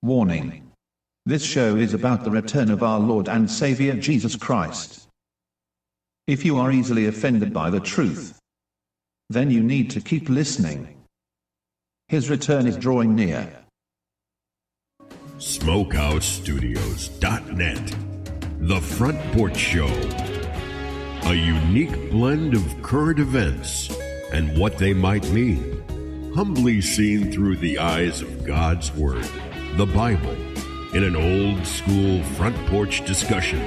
Warning. This show is about the return of our Lord and Savior Jesus Christ. If you are easily offended by the truth, then you need to keep listening. His return is drawing near. SmokeHouseStudios.net, The Front Porch Show. A unique blend of current events and what they might mean, humbly seen through the eyes of God's Word, the Bible, in an old-school front porch discussion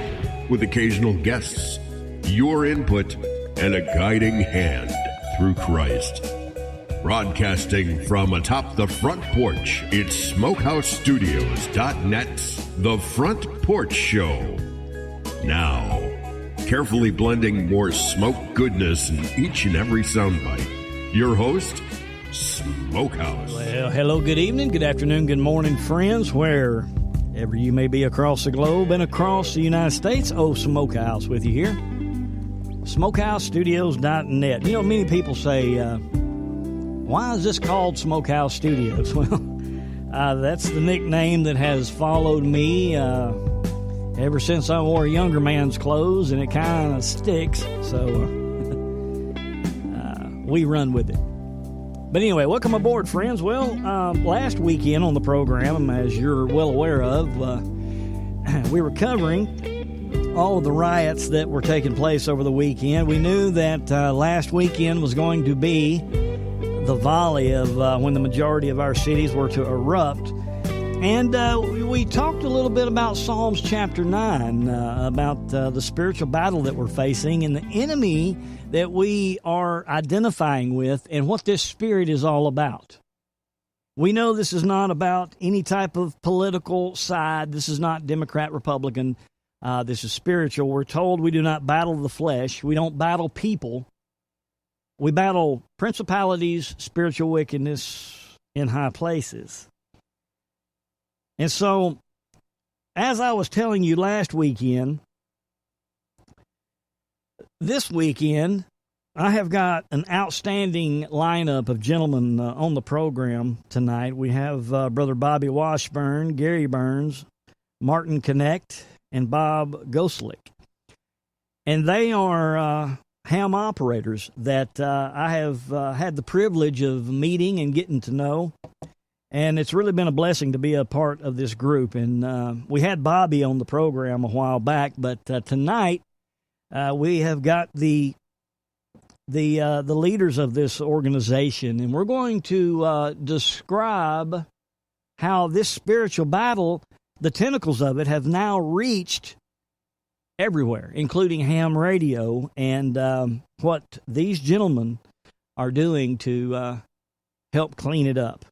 with occasional guests, your input, and a guiding hand through Christ. Broadcasting from atop the front porch, it's SmokeHouseStudios.net's The Front Porch Show. Now, carefully blending more smoke goodness in each and every soundbite, your host, Smokehouse. Well, hello, good evening, good afternoon, good morning, friends, wherever you may be across the globe and across the United States. Oh, Smokehouse with you here. SmokeHouseStudios.net. You know, many people say, why is this called Smokehouse Studios? Well, that's the nickname that has followed me ever since I wore a younger man's clothes, and it kind of sticks, so we run with it. But anyway, welcome aboard, friends. Well, last weekend on the program, as you're well aware of, we were covering all of the riots that were taking place over the weekend. We knew that last weekend was going to be the volley of when the majority of our cities were to erupt. And we talked a little bit about Psalms chapter 9, about the spiritual battle that we're facing and the enemy that we are identifying with and what this spirit is all about. We know this is not about any type of political side. This is not Democrat, Republican. This is spiritual. We're told we do not battle the flesh. We don't battle people. We battle principalities, spiritual wickedness in high places. And so, as I was telling you last weekend, this weekend, I have got an outstanding lineup of gentlemen on the program tonight. We have Brother Bobby Washburn, Gary Burns, Martin Connect, and Bob Goslick. And they are ham operators that I have had the privilege of meeting and getting to know. And it's really been a blessing to be a part of this group. And we had Bobby on the program a while back, but tonight we have got the leaders of this organization, and we're going to describe how this spiritual battle, the tentacles of it, have now reached everywhere, including ham radio, and what these gentlemen are doing to help clean it up.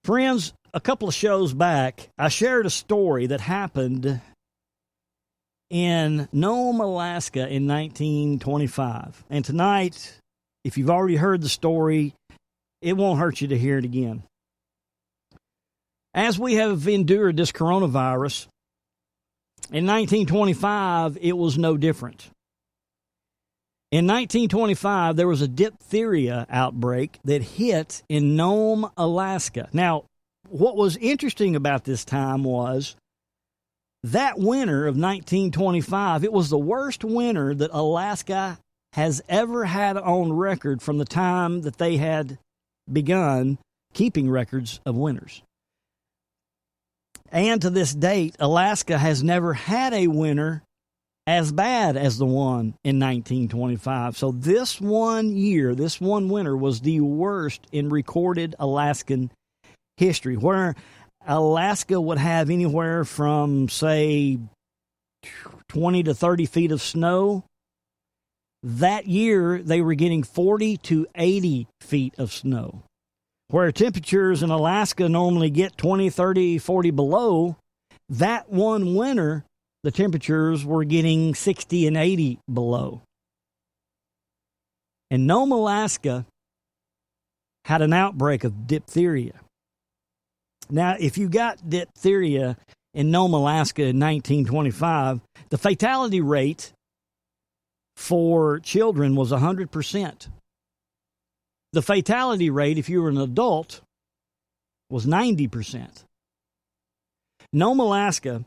Friends, a couple of shows back, I shared a story that happened in Nome, Alaska in 1925. And tonight, if you've already heard the story, it won't hurt you to hear it again. As we have endured this coronavirus, in 1925, it was no different. In 1925, there was a diphtheria outbreak that hit in Nome, Alaska. Now, what was interesting about this time was that winter of 1925, it was the worst winter that Alaska has ever had on record from the time that they had begun keeping records of winters. And to this date, Alaska has never had a winter as bad as the one in 1925. So this one year, this one winter was the worst in recorded Alaskan history, where Alaska would have anywhere from, say, 20 to 30 feet of snow. That year, they were getting 40 to 80 feet of snow. Where temperatures in Alaska normally get 20, 30, 40 below, that one winter, the temperatures were getting 60 and 80 below. And Nome, Alaska had an outbreak of diphtheria. Now, if you got diphtheria in Nome, Alaska in 1925, the fatality rate for children was 100%. The fatality rate, if you were an adult, was 90%. Nome, Alaska,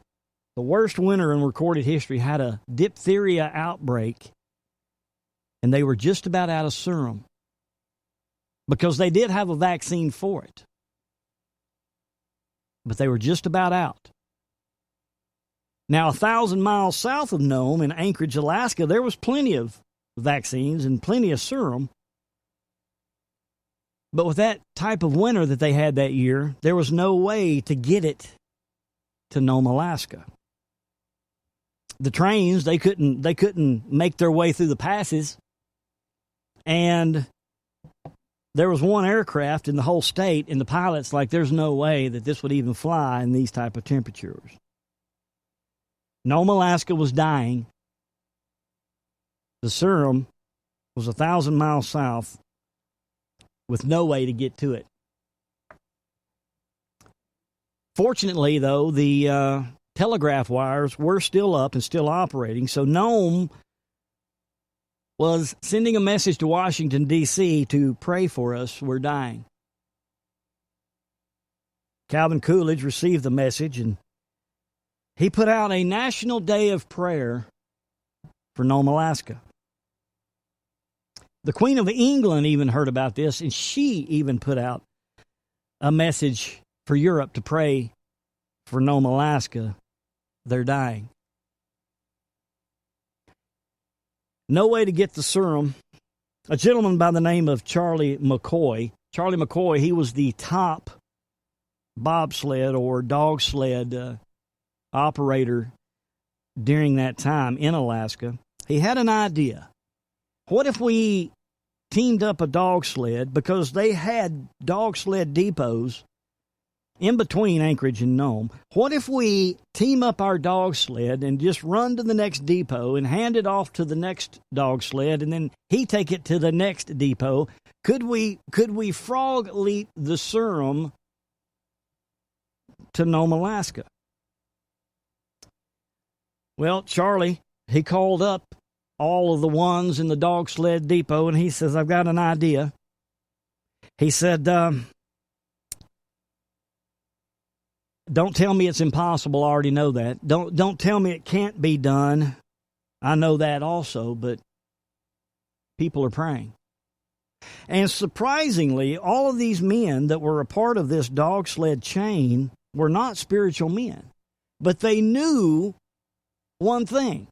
the worst winter in recorded history, had a diphtheria outbreak, and they were just about out of serum because they did have a vaccine for it. But they were just about out. Now, 1,000 miles south of Nome in Anchorage, Alaska, there was plenty of vaccines and plenty of serum. But with that type of winter that they had that year, there was no way to get it to Nome, Alaska. The trains, they couldn't make their way through the passes. And there was one aircraft in the whole state, and the pilot's like, there's no way that this would even fly in these type of temperatures. Nome, Alaska was dying. The serum was 1,000 miles south with no way to get to it. Fortunately, though, the telegraph wires were still up and still operating, so Nome was sending a message to Washington, D.C. to pray for us, we're dying. Calvin Coolidge received the message, and he put out a national day of prayer for Nome, Alaska. The Queen of England even heard about this, and she even put out a message for Europe to pray for Nome, Alaska. They're dying. No way to get the serum. A gentleman by the name of Charlie McCoy. Charlie McCoy, he was the top bobsled or dog sled operator during that time in Alaska. He had an idea. What if we teamed up a dog sled, because they had dog sled depots in between Anchorage and Nome. What if we team up our dog sled and just run to the next depot and hand it off to the next dog sled, and then he take it to the next depot? Could we frog leap the serum to Nome, Alaska? Well, Charlie, he called up all of the ones in the dog sled depot, and he says, I've got an idea. He said, don't tell me it's impossible. I already know that. Don't tell me it can't be done. I know that also, but people are praying. And surprisingly, all of these men that were a part of this dog sled chain were not spiritual men. But they knew one thing.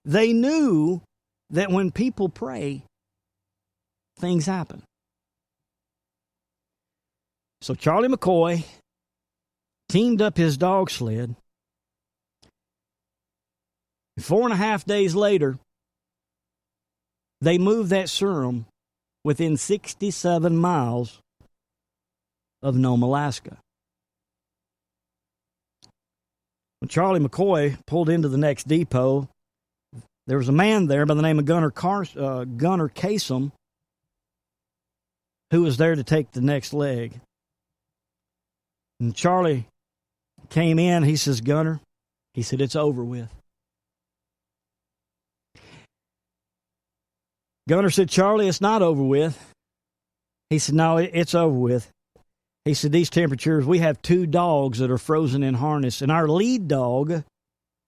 They knew that when people pray, things happen. So Charlie McCoy teamed up his dog sled. 4.5 days later, they moved that serum within 67 miles of Nome, Alaska. When Charlie McCoy pulled into the next depot, there was a man there by the name of Gunnar Kasem who was there to take the next leg. And Charlie came in, he says, Gunnar, he said, it's over with. Gunnar said, Charlie, it's not over with. He said, no, it's over with. He said, these temperatures, we have 2 dogs that are frozen in harness, and our lead dog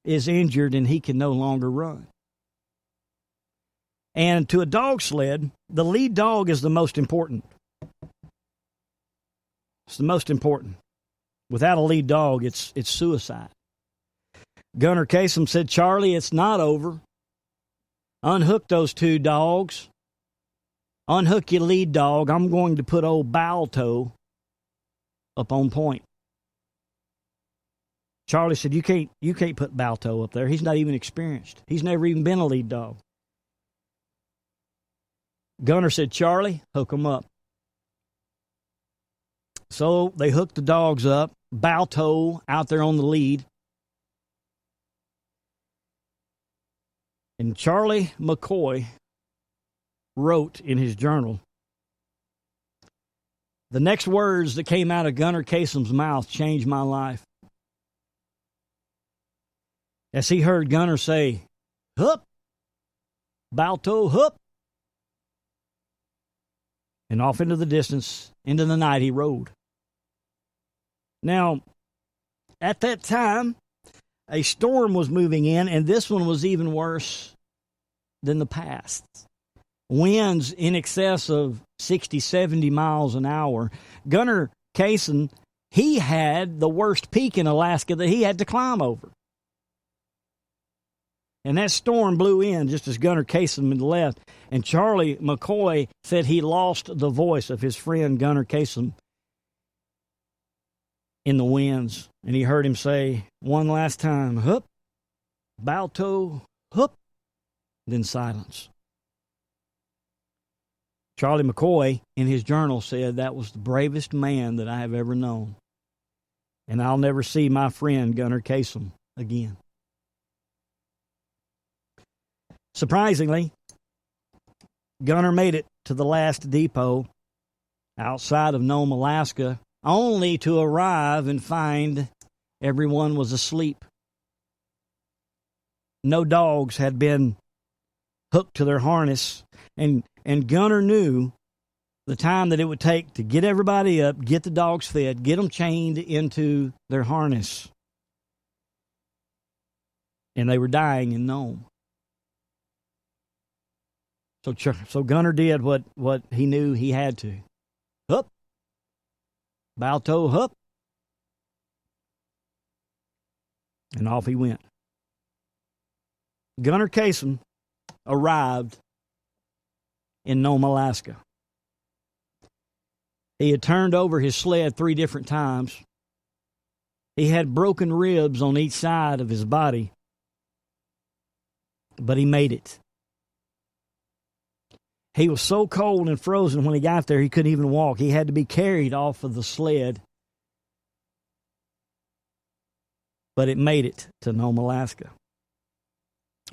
is injured and he can no longer run. And to a dog sled, the lead dog is the most important. It's the most important. Without a lead dog, it's suicide. Gunnar Kasem said, Charlie, it's not over. Unhook those 2 dogs. Unhook your lead dog. I'm going to put old Balto up on point. Charlie said, you can't put Balto up there. He's not even experienced. He's never even been a lead dog. Gunnar said, Charlie, hook them up. So they hooked the dogs up. Balto out there on the lead. And Charlie McCoy wrote in his journal, the next words that came out of Gunnar Kasem's mouth changed my life. As he heard Gunnar say, hup, Balto, hup. And off into the distance, into the night, he rode. Now, at that time, a storm was moving in, and this one was even worse than the past. Winds in excess of 60, 70 miles an hour. Gunnar Kaysen, he had the worst peak in Alaska that he had to climb over. And that storm blew in just as Gunnar Kaysen left. And Charlie McCoy said he lost the voice of his friend Gunnar Kaysen in the winds. And he heard him say one last time, "Hup, Balto, hup," then silence. Charlie McCoy, in his journal, said that was the bravest man that I have ever known. And I'll never see my friend Gunnar Kaysen again. Surprisingly, Gunnar made it to the last depot outside of Nome, Alaska, only to arrive and find everyone was asleep. No dogs had been hooked to their harness, and Gunnar knew the time that it would take to get everybody up, get the dogs fed, get them chained into their harness. And they were dying in Nome. So Gunnar did what he knew he had to. Hup. Balto, hup. And off he went. Gunnar Kaysen arrived in Nome, Alaska. He had turned over his sled 3 different times. He had broken ribs on each side of his body, but he made it. He was so cold and frozen when he got there, he couldn't even walk. He had to be carried off of the sled. But it made it to Nome, Alaska.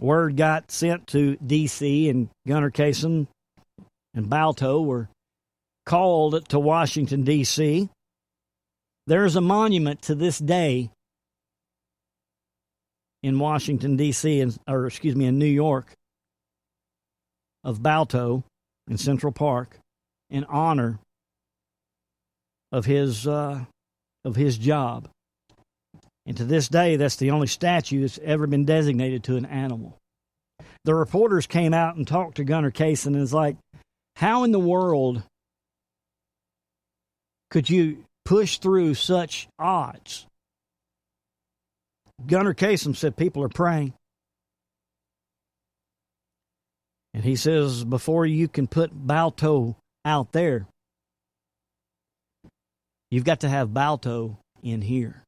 Word got sent to D.C., and Gunnar Kaysen and Balto were called to Washington, D.C. There's a monument to this day in Washington, D.C., in New York, of Balto in Central Park in honor of his job. And to this day, that's the only statue that's ever been designated to an animal. The reporters came out and talked to Gunnar Kaysen, and it's like, how in the world could you push through such odds? Gunnar Kaysen said people are praying. And he says, before you can put Balto out there, you've got to have Balto in here.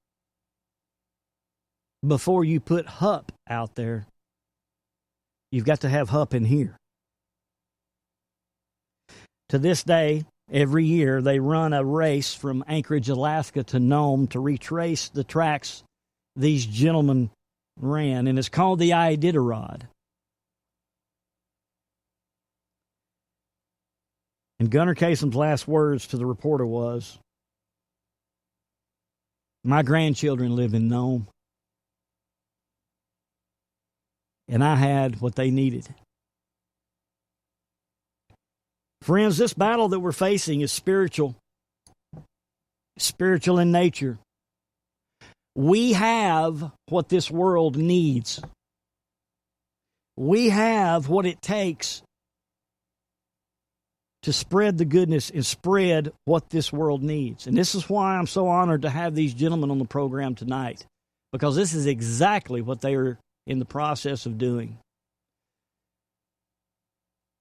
Before you put Hup out there, you've got to have Hup in here. To this day, every year they run a race from Anchorage, Alaska to Nome to retrace the tracks these gentlemen ran, and it's called the Iditarod. And Gunnar Kaysen's last words to the reporter was, "My grandchildren live in Nome, and I had what they needed." Friends, this battle that we're facing is spiritual in nature. We have what this world needs. We have what it takes to spread the goodness and spread what this world needs. And this is why I'm so honored to have these gentlemen on the program tonight, because this is exactly what they are in the process of doing.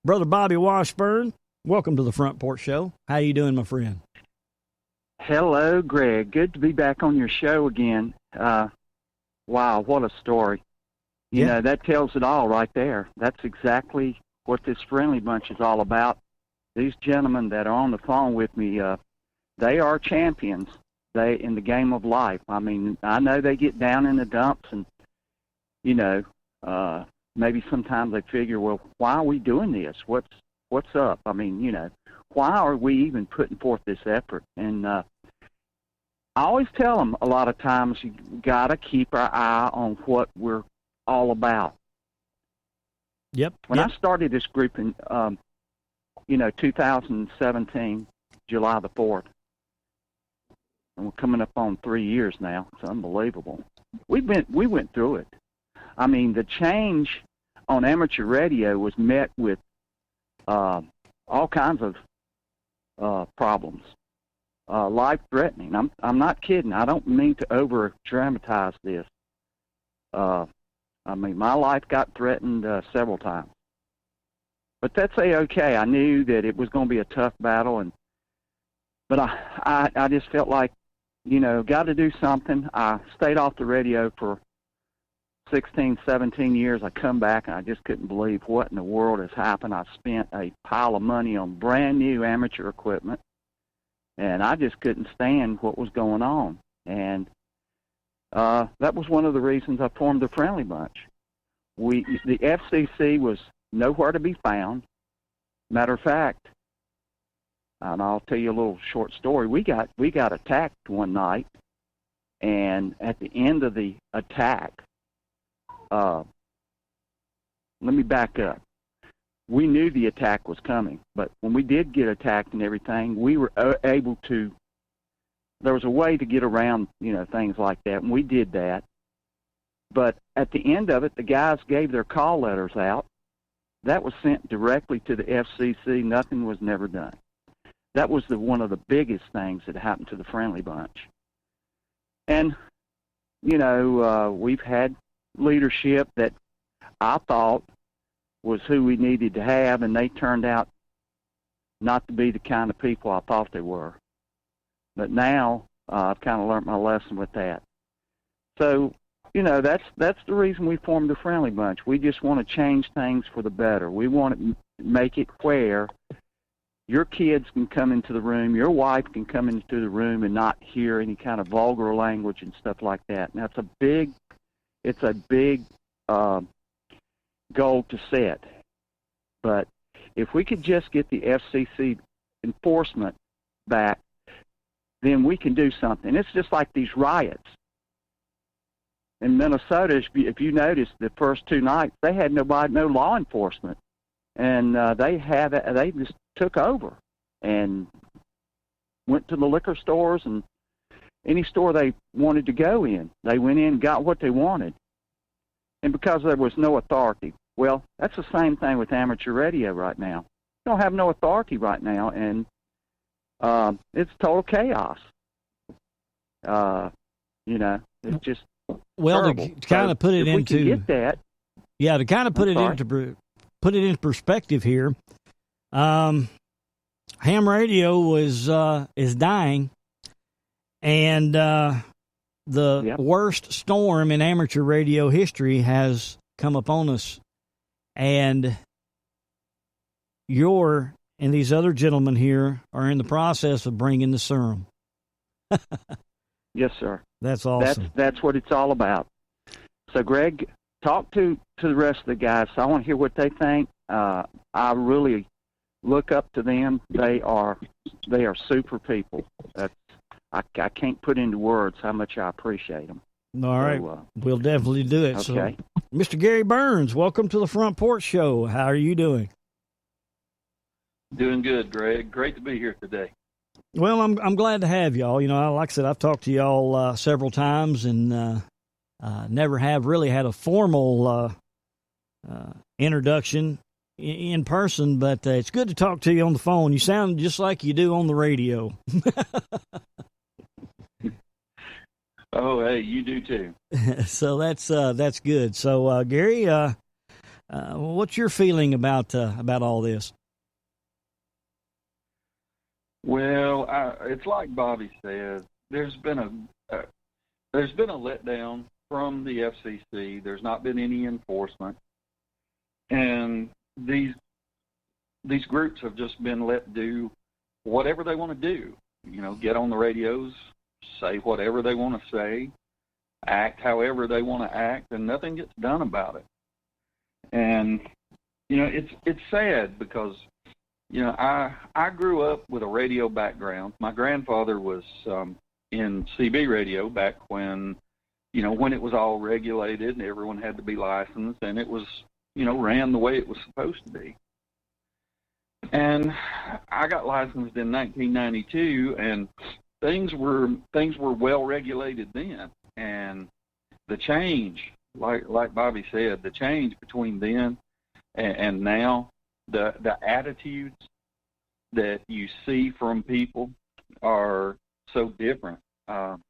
Brother Bobby Washburn, welcome to the Front Porch Show. How you doing, my friend? Hello, Greg. Good to be back on your show again. Wow, what a story. You know, that tells it all right there. That's exactly what this friendly bunch is all about. These gentlemen that are on the phone with me, they are champions in the game of life. I mean, I know they get down in the dumps and, maybe sometimes they figure, well, why are we doing this? What's up? I mean, why are we even putting forth this effort? And I always tell them a lot of times you got to keep our eye on what we're all about. When I started this group in 2017, July the 4th, and we're coming up on 3 years now. It's unbelievable. We went through it. I mean, the change on amateur radio was met with all kinds of problems, life-threatening. I'm not kidding. I don't mean to over-dramatize this. I mean, my life got threatened several times. But that's okay. I knew that it was going to be a tough battle, but I just felt like, got to do something. I stayed off the radio for 16, 17 years. I come back, and I just couldn't believe what in the world has happened. I spent a pile of money on brand new amateur equipment, and I just couldn't stand what was going on. And that was one of the reasons I formed the Friendly Bunch. The FCC was nowhere to be found. Matter of fact, and I'll tell you a little short story. We got attacked one night, and at the end of the attack, let me back up. We knew the attack was coming, but when we did get attacked and everything, we were able to. There was a way to get around, things like that, and we did that. But at the end of it, the guys gave their call letters out. That was sent directly to the FCC. Nothing was never done. That was one of the biggest things that happened to the Friendly Bunch. And, we've had leadership that I thought was who we needed to have, and they turned out not to be the kind of people I thought they were. But now I've kind of learned my lesson with that. So, that's the reason we formed the Friendly Bunch. We just want to change things for the better. We want to make it where your kids can come into the room, your wife can come into the room and not hear any kind of vulgar language and stuff like that. Now, it's a big goal to set. But if we could just get the FCC enforcement back, then we can do something. It's just like these riots. In Minnesota, if you notice, the first 2 nights, they had no law enforcement. And they just took over and went to the liquor stores and any store they wanted to go in. They went in and got what they wanted. And because there was no authority, well, that's the same thing with amateur radio right now. You don't have no authority right now, and it's total chaos. It's just terrible. To kind of put it if into we can get that, to kind of put it into perspective here. Ham radio is dying, and the worst storm in amateur radio history has come upon us, and and these other gentlemen here are in the process of bringing the serum. Yes, sir. That's awesome. That's what it's all about. So, Greg, talk to the rest of the guys. So I want to hear what they think. I really look up to them. They are super people. I can't put into words how much I appreciate them. All right, we'll definitely do it. Okay. So, Mr. Gary Burns, welcome to the Front Porch Show. How are you doing? Doing good, Greg. Great to be here today. Well, I'm glad to have y'all. Like I said, I've talked to y'all several times, and never have really had a formal introduction in person, but it's good to talk to you on the phone. You sound just like you do on the radio. Oh, hey, you do too. So that's good. So, Gary, what's your feeling about all this? Well, it's like Bobby said. There's been a letdown from the FCC. There's not been any enforcement, and these groups have just been let do whatever they want to do. Get on the radios, say whatever they want to say, act however they want to act, and nothing gets done about it. And it's sad because I grew up with a radio background. My grandfather was in CB radio back when it was all regulated and everyone had to be licensed, and it was ran the way it was supposed to be. And I got licensed in 1992, and things were well regulated then, and the change, like Bobby said, the change between then and now, the attitudes that you see from people are so different. And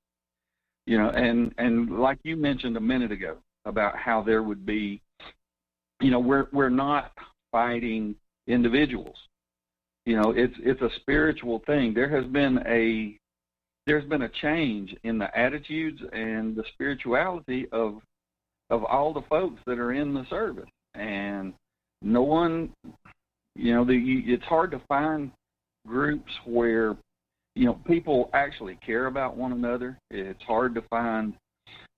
like you mentioned a minute ago about how there would be, we're not fighting individuals. It's a spiritual thing. There's been a change in the attitudes and the spirituality of all the folks that are in the service, and no one, it's hard to find groups where people actually care about one another. It's hard to find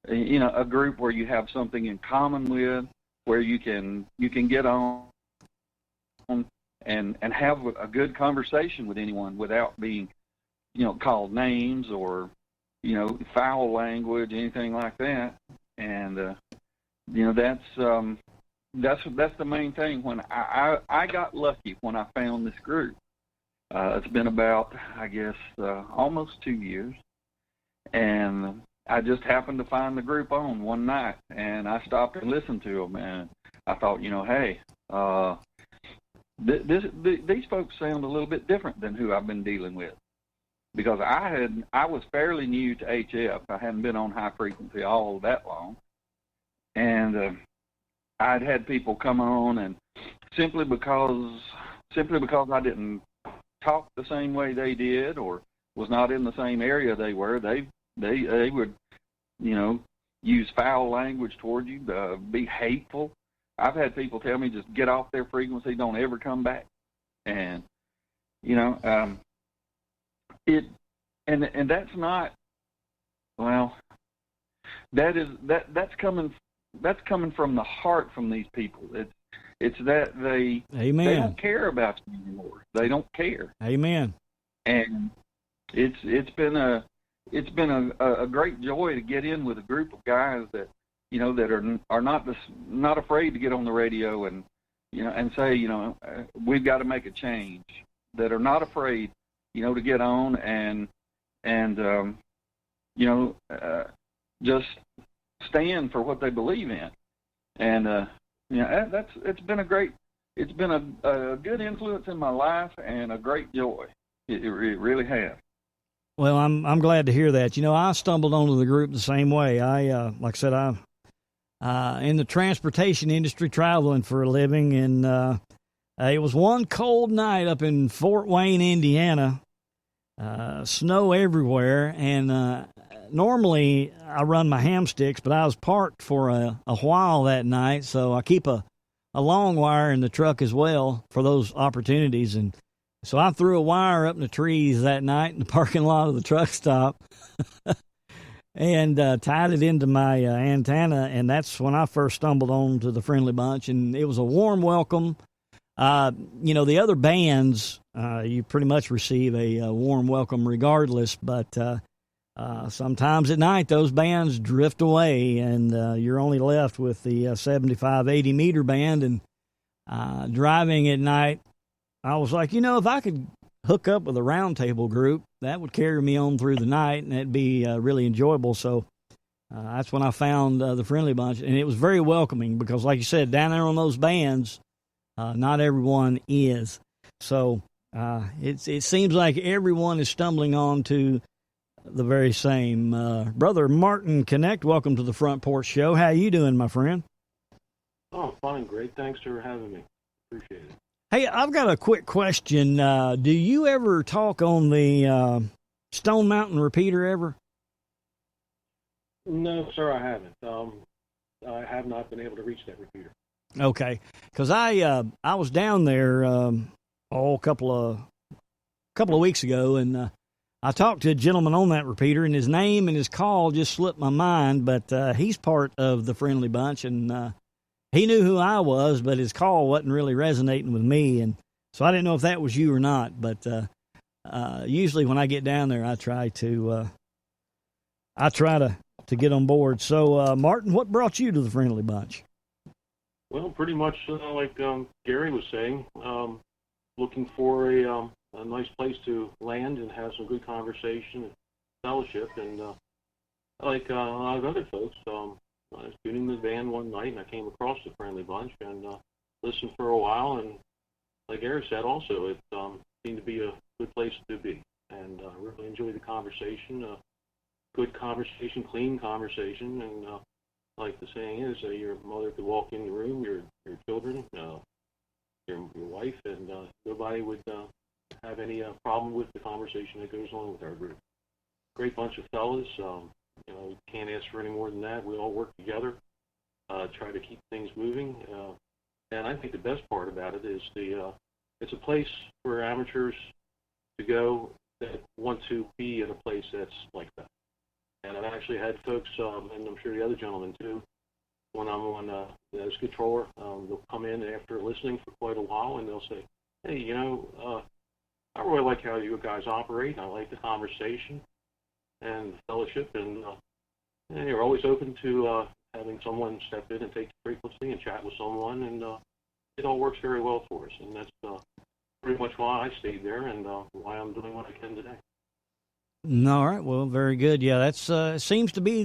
a group where you have something in common with, where you can get on and have a good conversation with anyone without being called names or foul language, anything like that. And that's the main thing. When I got lucky when I found this group. It's been about, I guess, almost 2 years, and I just happened to find the group on one night, and I stopped and listened to them, and I thought, hey, these folks sound a little bit different than who I've been dealing with, because I was fairly new to HF. I hadn't been on high frequency all that long, and I'd had people come on, and simply because I didn't talk the same way they did or was not in the same area they were, they would use foul language toward you, be hateful. I've had people tell me, just get off their frequency, don't ever come back. And and that's not, well, that's coming from the heart from these people. It's that they don't care about you anymore. They don't care. Amen. And it's been a great joy to get in with a group of guys that that are not afraid to get on the radio and and say we've got to make a change. That are not afraid to get on and just stand for what they believe in. And it's been a good influence in my life and a great joy. It really has. Well, I'm glad to hear that. I stumbled onto the group the same way. Like I said, I'm in the transportation industry, traveling for a living, and it was one cold night up in Fort Wayne, Indiana. Snow everywhere, and normally I run my ham sticks, but I was parked for a while that night, so I keep a long wire in the truck as well for those opportunities. And so I threw a wire up in the trees that night in the parking lot of the truck stop and tied it into my antenna, and that's when I first stumbled on to the Friendly Bunch, and it was a warm welcome. The other bands, you pretty much receive a warm welcome regardless, but sometimes at night those bands drift away, and you're only left with the 75, 80 meter band. And driving at night, I was like, if I could hook up with a roundtable group, that would carry me on through the night, and it'd be really enjoyable. So that's when I found the Friendly Bunch, and it was very welcoming because, like you said, down there on those bands, not everyone is. So it seems like everyone is stumbling on to the very same. Brother Martin Connect, welcome to the Front Porch Show. How you doing, my friend? Oh, fine. Great. Thanks for having me. Appreciate it. Hey, I've got a quick question. Do you ever talk on the Stone Mountain repeater ever? No, sir, I haven't. I have not been able to reach that repeater. Okay, because I was down there a couple of weeks ago, and I talked to a gentleman on that repeater, and his name and his call just slipped my mind, but he's part of the Friendly Bunch, and he knew who I was, but his call wasn't really resonating with me, and so I didn't know if that was you or not. But usually when I get down there, I try to get on board. So, Martin, what brought you to the Friendly Bunch? Well, pretty much like Gary was saying, looking for a nice place to land and have some good conversation, fellowship. And like a lot of other folks, I was tuning the van one night, and I came across the Friendly Bunch and listened for a while. And like Eric said, also, it seemed to be a good place to be. And I really enjoyed the conversation. Good conversation, clean conversation, and like the saying is, your mother could walk in the room, your children, your wife, and nobody would have any problem with the conversation that goes on with our group. Great bunch of fellas. Can't ask for any more than that. We all work together, try to keep things moving, and I think the best part about it is it's a place for amateurs to go that want to be in a place that's like that. And I've actually had folks, and I'm sure the other gentlemen too, when I'm on as controller, they'll come in after listening for quite a while, and they'll say, hey, I really like how you guys operate, and I like the conversation and the fellowship, and you're always open to having someone step in and take the frequency and chat with someone, and it all works very well for us, and that's pretty much why I stayed there and why I'm doing what I can today. All right, well, very good. Yeah, that's seems to be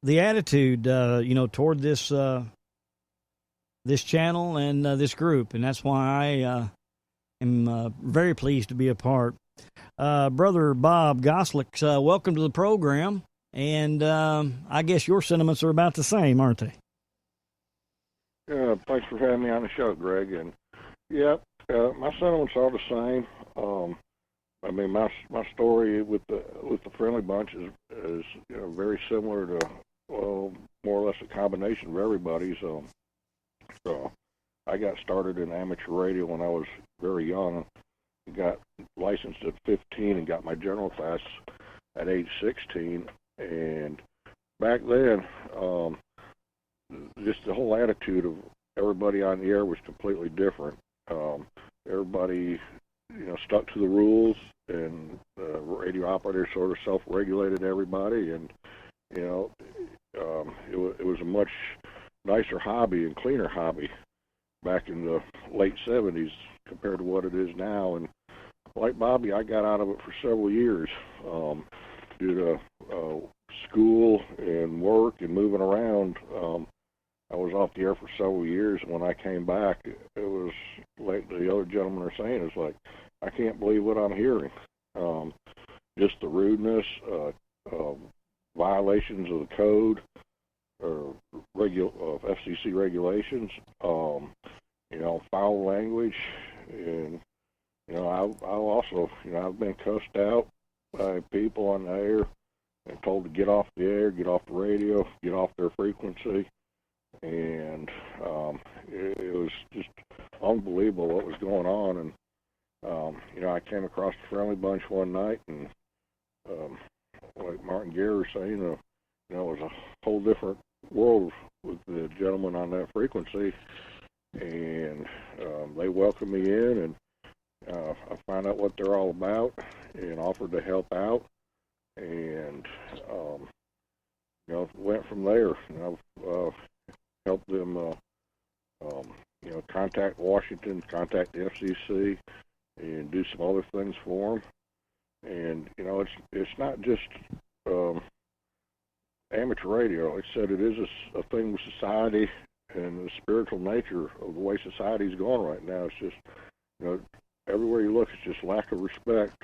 the attitude, toward this this channel and this group, and that's why I am very pleased to be a part. Brother Bob Goslick, welcome to the program, and I guess your sentiments are about the same, aren't they? Thanks for having me on the show, Greg. And yeah, my sentiments are the same. I mean, my story with the Friendly Bunch is very similar to more or less a combination of everybody's. So I got started in amateur radio when I was very young. Got licensed at 15 and got my general class at age 16. And back then, just the whole attitude of everybody on the air was completely different. Everybody, stuck to the rules, and the radio operator sort of self-regulated everybody, and it was a much nicer hobby and cleaner hobby back in the late 70s compared to what it is now. And like Bobby, I got out of it for several years due to school and work and moving around. I was off the air for several years, and when I came back, it was like the other gentlemen are saying, it's like, I can't believe what I'm hearing. Just the rudeness, violations of the code, of FCC regulations, foul language, and I'll also, I've been cussed out by people on the air and told to get off the air, get off the radio, get off their frequency, and it was just unbelievable what was going on. And I came across the Friendly Bunch one night, and like Martin Gare was saying, it was a whole different world with the gentleman on that frequency, and they welcomed me in, and I found out what they're all about and offered to help out, and went from there. I've helped them contact Washington, contact the FCC, and do some other things for them. And it's not just amateur radio. Like I said, it is a thing with society and the spiritual nature of the way society's going right now. It's just everywhere you look, it's just lack of respect,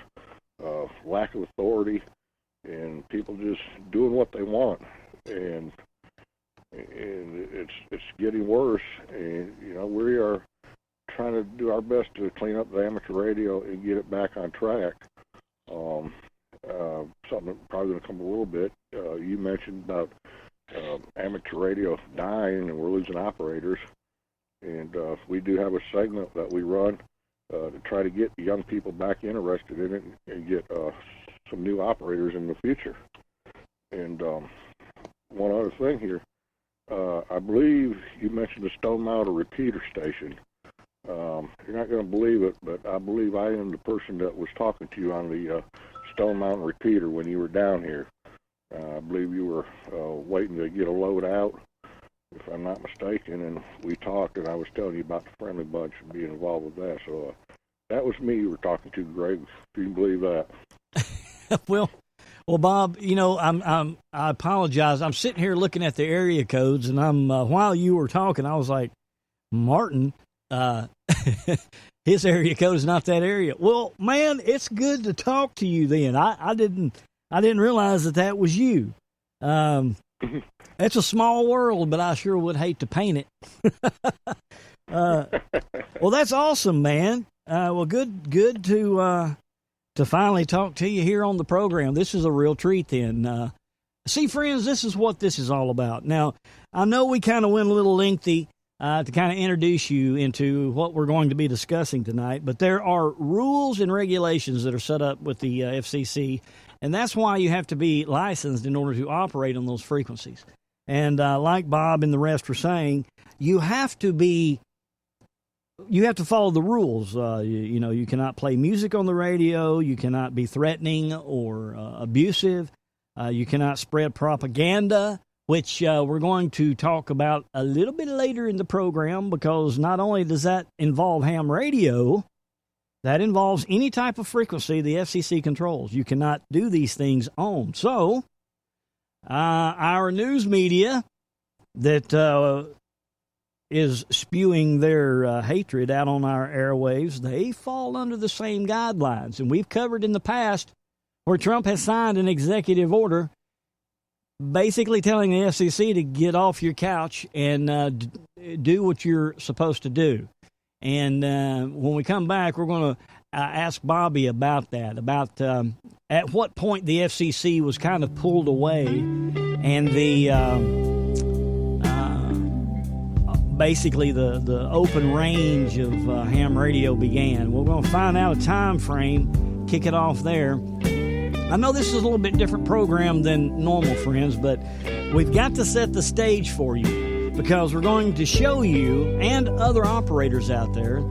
lack of authority, and people just doing what they want. And it's getting worse. And we are trying to do our best to clean up the amateur radio and get it back on track. Something that's probably going to come a little bit. You mentioned about amateur radio dying, and we're losing operators. And we do have a segment that we run to try to get young people back interested in it and get some new operators in the future. And one other thing here, I believe you mentioned the Stone Mountain repeater station. You're not going to believe it, but I believe I am the person that was talking to you on the Stone Mountain repeater when you were down here. I believe you were waiting to get a load out, if I'm not mistaken, and we talked, and I was telling you about the Friendly Bunch and being involved with that. So that was me you were talking to, Greg, if you can believe that. Well, Bob, I apologize. I'm sitting here looking at the area codes, and while you were talking, I was like, Martin, his area code is not that area. Well, man, it's good to talk to you. Then I didn't realize that was you. It's a small world, but I sure would hate to paint it. Well, that's awesome, man. Well, good to finally talk to you here on the program. This is a real treat then. See, friends, this is what this is all about. Now, I know we kind of went a little lengthy to kind of introduce you into what we're going to be discussing tonight, but there are rules and regulations that are set up with the FCC, and that's why you have to be licensed in order to operate on those frequencies. And like Bob and the rest were saying, you have to follow the rules. You cannot play music on the radio. You cannot be threatening or abusive. You cannot spread propaganda, which we're going to talk about a little bit later in the program, because not only does that involve ham radio, that involves any type of frequency the FCC controls. You cannot do these things on. So our news media that is spewing their hatred out on our airwaves, they fall under the same guidelines. And we've covered in the past where Trump has signed an executive order basically telling the FCC to get off your couch and do what you're supposed to do. And when we come back, we're going to ask Bobby about that, about at what point the FCC was kind of pulled away and basically the open range of ham radio began. We're going to find out a time frame, kick it off there. I know this is a little bit different program than normal, friends, but we've got to set the stage for you, because we're going to show you and other operators out there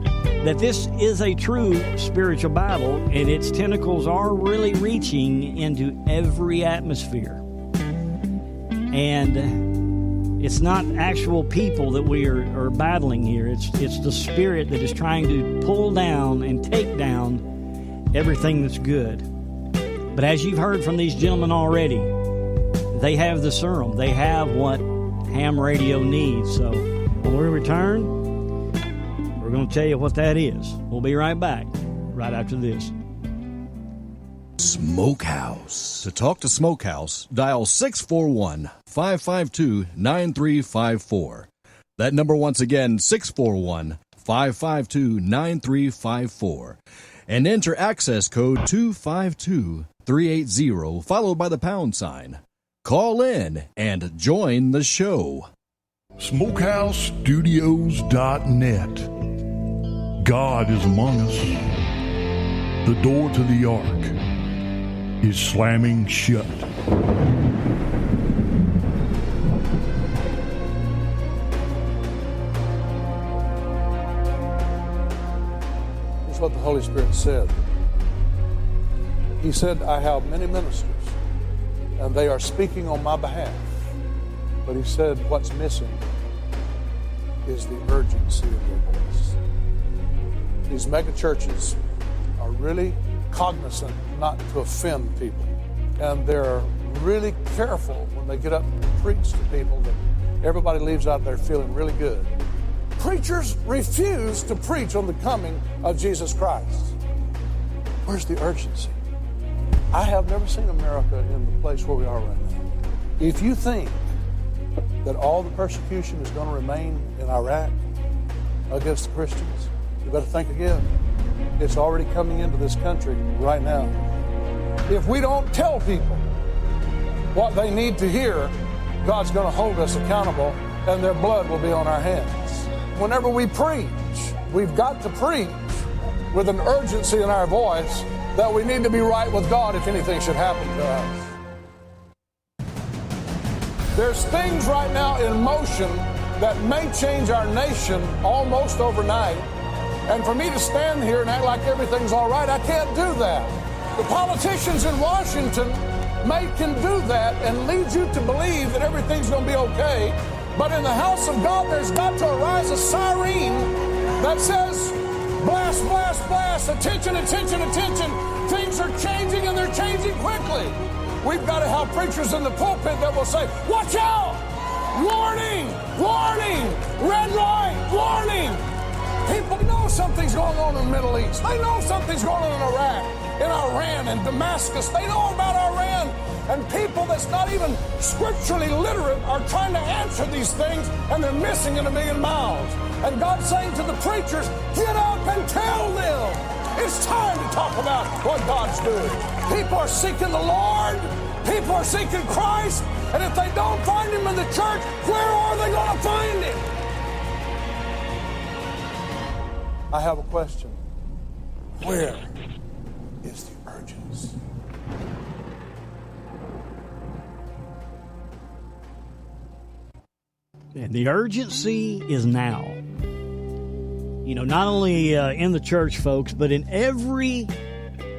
that this is a true spiritual battle, and its tentacles are really reaching into every atmosphere. And it's not actual people that we are battling here. It's the spirit that is trying to pull down and take down everything that's good. But as you've heard from these gentlemen already, they have the serum. They have what ham radio needs. So when we return, we're going to tell you what that is. We'll be right back, right after this. Smokehouse. To talk to Smokehouse, dial 641-552-9354. That number once again, 641-552-9354. And enter access code 252380, followed by the pound sign. Call in and join the show. SmokehouseStudios.net. God is among us. The door to the ark is slamming shut. Here's what the Holy Spirit said. He said, I have many ministers, and they are speaking on my behalf. But he said, what's missing is the urgency of their voice. These mega churches are really cognizant not to offend people. And they're really careful when they get up and preach to people that everybody leaves out there feeling really good. Preachers refuse to preach on the coming of Jesus Christ. Where's the urgency? I have never seen America in the place where we are right now. If you think that all the persecution is going to remain in Iraq against the Christians, you better think again. It's already coming into this country right now. If we don't tell people what they need to hear, God's going to hold us accountable, and their blood will be on our hands. Whenever we preach, we've got to preach with an urgency in our voice that we need to be right with God if anything should happen to us. There's things right now in motion that may change our nation almost overnight. And for me to stand here and act like everything's all right, I can't do that. The politicians in Washington can do that and lead you to believe that everything's going to be okay. But in the house of God, there's got to arise a siren that says, blast, blast, blast, attention, attention, attention. Things are changing, and they're changing quickly. We've got to have preachers in the pulpit that will say, watch out! Warning! Warning! Red light! Warning! People know something's going on in the Middle East. They know something's going on in Iraq, in Iran, in Damascus. They know about Iran. And people that's not even scripturally literate are trying to answer these things, and they're missing in a million miles. And God's saying to the preachers, get up and tell them. It's time to talk about what God's doing. People are seeking the Lord. People are seeking Christ. And if they don't find Him in the church, where are they going to find Him? I have a question. Where is the urgency? And the urgency is now. You know, not only in the church, folks, but in every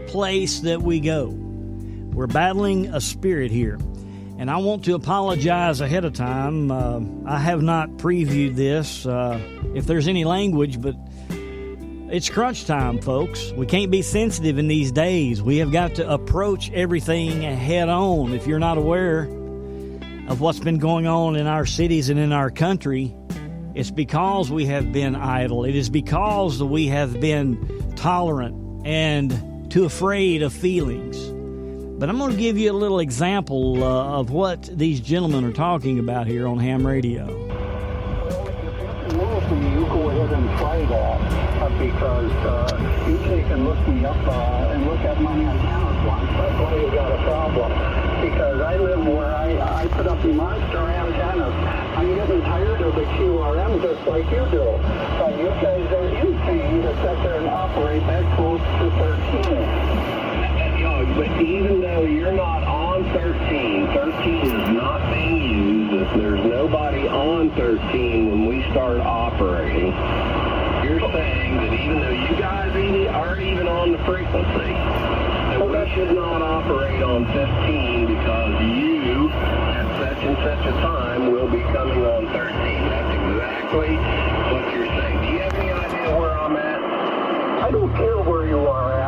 place that we go. We're battling a spirit here. And I want to apologize ahead of time. I have not previewed this, if there's any language, but it's crunch time, folks. We can't be sensitive in these days. We have got to approach everything head on. If you're not aware of what's been going on in our cities and in our country, it's because we have been idle. It is because we have been tolerant and too afraid of feelings. But I'm going to give you a little example of what these gentlemen are talking about here on ham radio. Well, if it's world for you, go ahead and try that because you take and look me up and look at my antennas once. That's why you got a problem. Because I live where I put up monster antennas. I'm getting tired of the QRM just like you do. But you guys are insane to sit there and operate that close to 13. But even though you're not on 13, 13 is not being used. If there's nobody on 13 when we start operating, you're saying that even though you guys aren't even on the frequency, that we should not operate on 15 because you, at such and such a time, will be coming on 13. That's exactly what you're saying. Do you have any idea where I'm at? I don't care where you are at.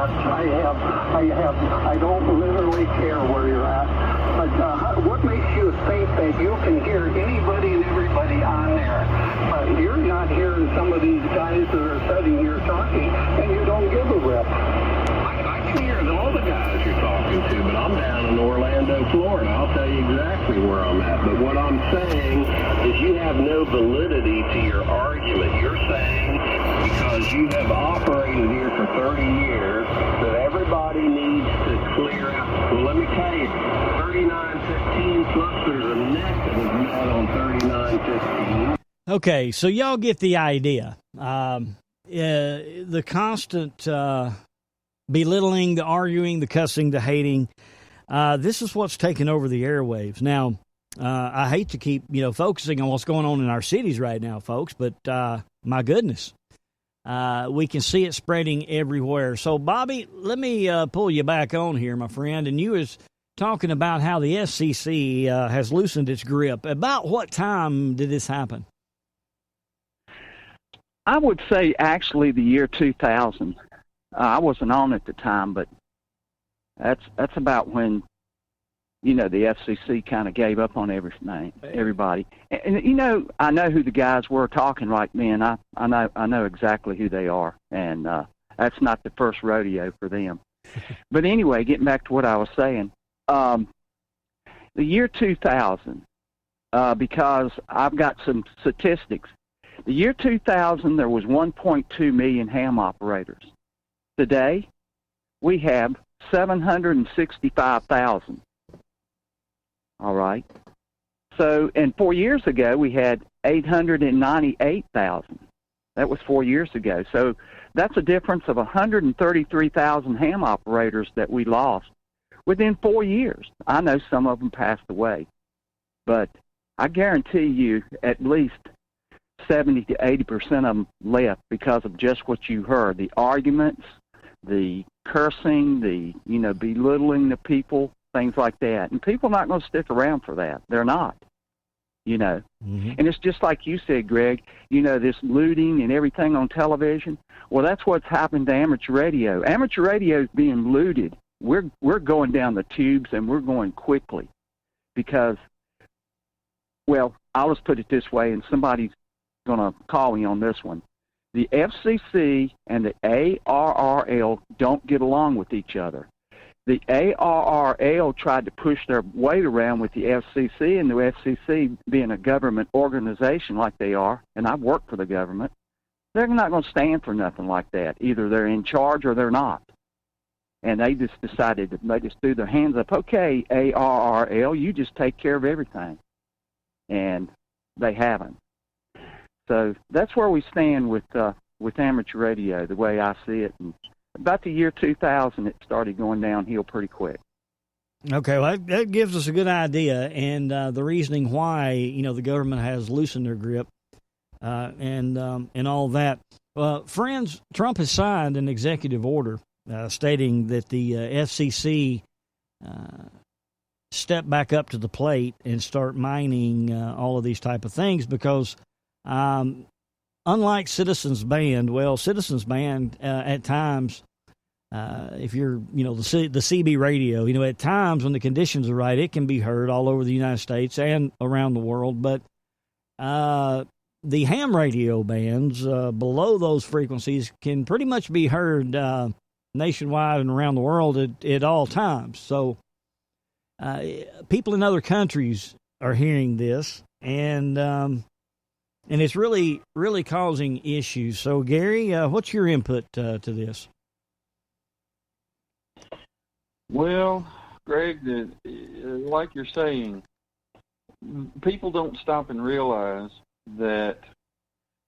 I don't literally care where you're at. But what makes you think that you can hear anybody and everybody on there? You're not hearing some of these guys that are sitting here talking, and you don't give a rip. I can hear all the guys you're talking to, but I'm down in Orlando, Florida. I'll tell you exactly where I'm at. But what I'm saying is you have no validity to your argument. You're saying because you have operated here for 30 years that everybody needs to clear out. Well, let me tell you, 3915 plus there's a neck that was met on 3915. Okay, so y'all get the idea. The constant belittling, the arguing, the cussing, the hating. This is what's taken over the airwaves. Now, I hate to keep, focusing on what's going on in our cities right now, folks, but my goodness, we can see it spreading everywhere. So, Bobby, let me pull you back on here, my friend. And you was talking about how the FCC has loosened its grip. About what time did this happen? I would say actually the year 2000. I wasn't on at the time, but that's about when, the FCC kind of gave up on everybody. And I know who the guys were talking right then. I know exactly who they are, and that's not the first rodeo for them. But anyway, getting back to what I was saying, the year 2000, because I've got some statistics. The year 2000, there was 1.2 million ham operators. Today, we have 765,000. All right. So, and 4 years ago, we had 898,000. That was 4 years ago. So that's a difference of 133,000 ham operators that we lost within 4 years. I know some of them passed away, but I guarantee you at least 70 to 80% of them left because of just what you heard, the arguments, the cursing, the, belittling the people, things like that. And people are not going to stick around for that. They're not, Mm-hmm. And it's just like you said, Greg, this looting and everything on television. Well, that's what's happened to amateur radio. Amateur radio is being looted we're going down the tubes, and we're going quickly because, well, I'll just put it this way, and somebody's going to call me on this one. The FCC and the ARRL don't get along with each other. The ARRL tried to push their weight around with the FCC, and the FCC, being a government organization like they are, and I've worked for the government, they're not going to stand for nothing like that. Either they're in charge or they're not. And they just decided that they just threw their hands up. Okay, ARRL, you just take care of everything. And they haven't. So that's where we stand with amateur radio, the way I see it. And about the year 2000, it started going downhill pretty quick. Okay, well, that gives us a good idea, and the reasoning why, the government has loosened their grip and all that. Friends, Trump has signed an executive order stating that the FCC step back up to the plate and start mining all of these type of things because unlike Citizens Band, Citizens Band at times, if you're, the CB radio, at times when the conditions are right, it can be heard all over the United States and around the world. But the ham radio bands below those frequencies can pretty much be heard nationwide and around the world at all times. So people in other countries are hearing this, and it's really, really causing issues. So, Gary, what's your input to this? Well, Greg, like you're saying, people don't stop and realize that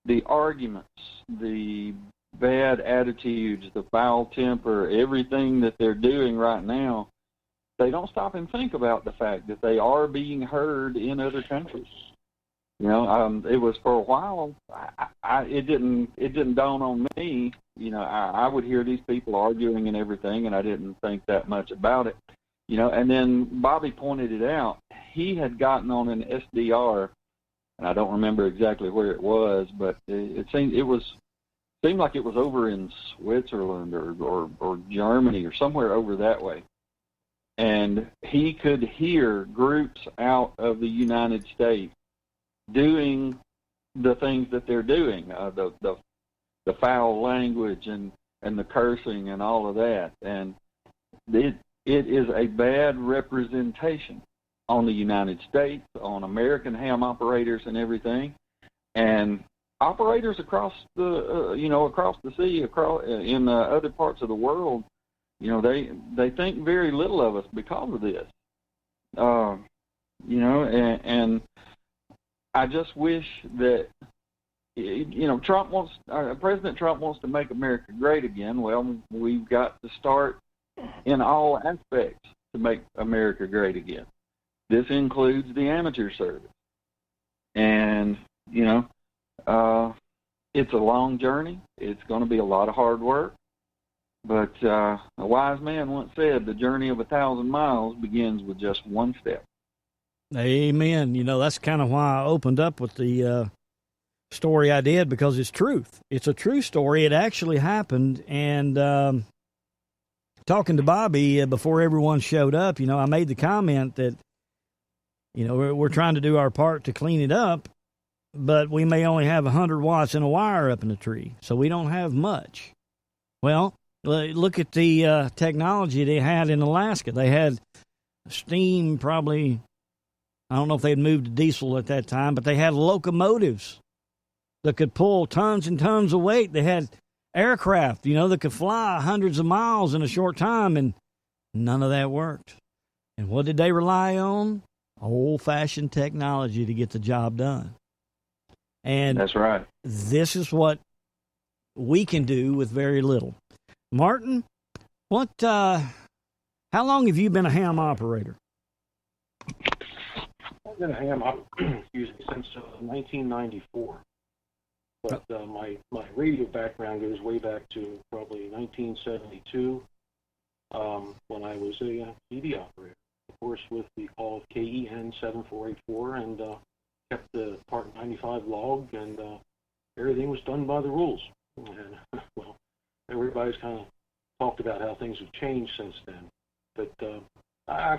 the arguments, the bad attitudes, the foul temper, everything that they're doing right now, they don't stop and think about the fact that they are being heard in other countries. It was for a while. It didn't dawn on me. I would hear these people arguing and everything, and I didn't think that much about it. And then Bobby pointed it out. He had gotten on an SDR, and I don't remember exactly where it was, but it seemed like it was over in Switzerland or Germany or somewhere over that way. And he could hear groups out of the United States doing the things that they're doing, the foul language and the cursing and all of that. And it is a bad representation on the United States, on American ham operators and everything. And operators across the sea, in other parts of the world, they think very little of us because of this. And I just wish that, President Trump wants to make America great again. Well, we've got to start in all aspects to make America great again. This includes the amateur service. And, it's a long journey. It's going to be a lot of hard work. But a wise man once said, the journey of 1,000 miles begins with just one step. Amen. That's kind of why I opened up with the story I did, because it's truth. It's a true story. It actually happened. And talking to Bobby before everyone showed up, I made the comment that, we're trying to do our part to clean it up, but we may only have 100 watts in a wire up in the tree, so we don't have much. Well, look at the technology they had in Alaska. They had steam, probably, I don't know if they'd moved to diesel at that time, but they had locomotives that could pull tons and tons of weight. They had aircraft, that could fly hundreds of miles in a short time, and none of that worked. And what did they rely on? Old-fashioned technology to get the job done. And that's right. This is what we can do with very little. Martin, how long have you been a ham operator? I've been a ham operator since 1994. But my radio background goes way back to probably 1972 when I was a TV operator, of course, with the call of KEN 7484, and kept the Part 95 log, and everything was done by the rules. And, well, everybody's kind of talked about how things have changed since then. But I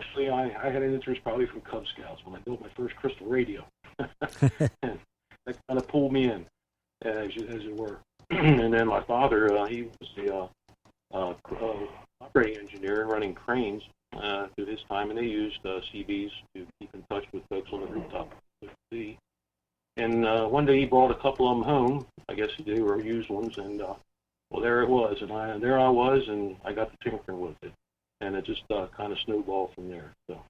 had an interest probably from Cub Scouts when I built my first crystal radio. And that kind of pulled me in, as it were. And then my father, he was the operating engineer running cranes through his time, and they used CBs to keep in touch with folks on the rooftop. And one day he brought a couple of them home. I guess they were used ones, and well, there it was, and there I was, and I got to tinkering with it, and it just kind of snowballed from there. So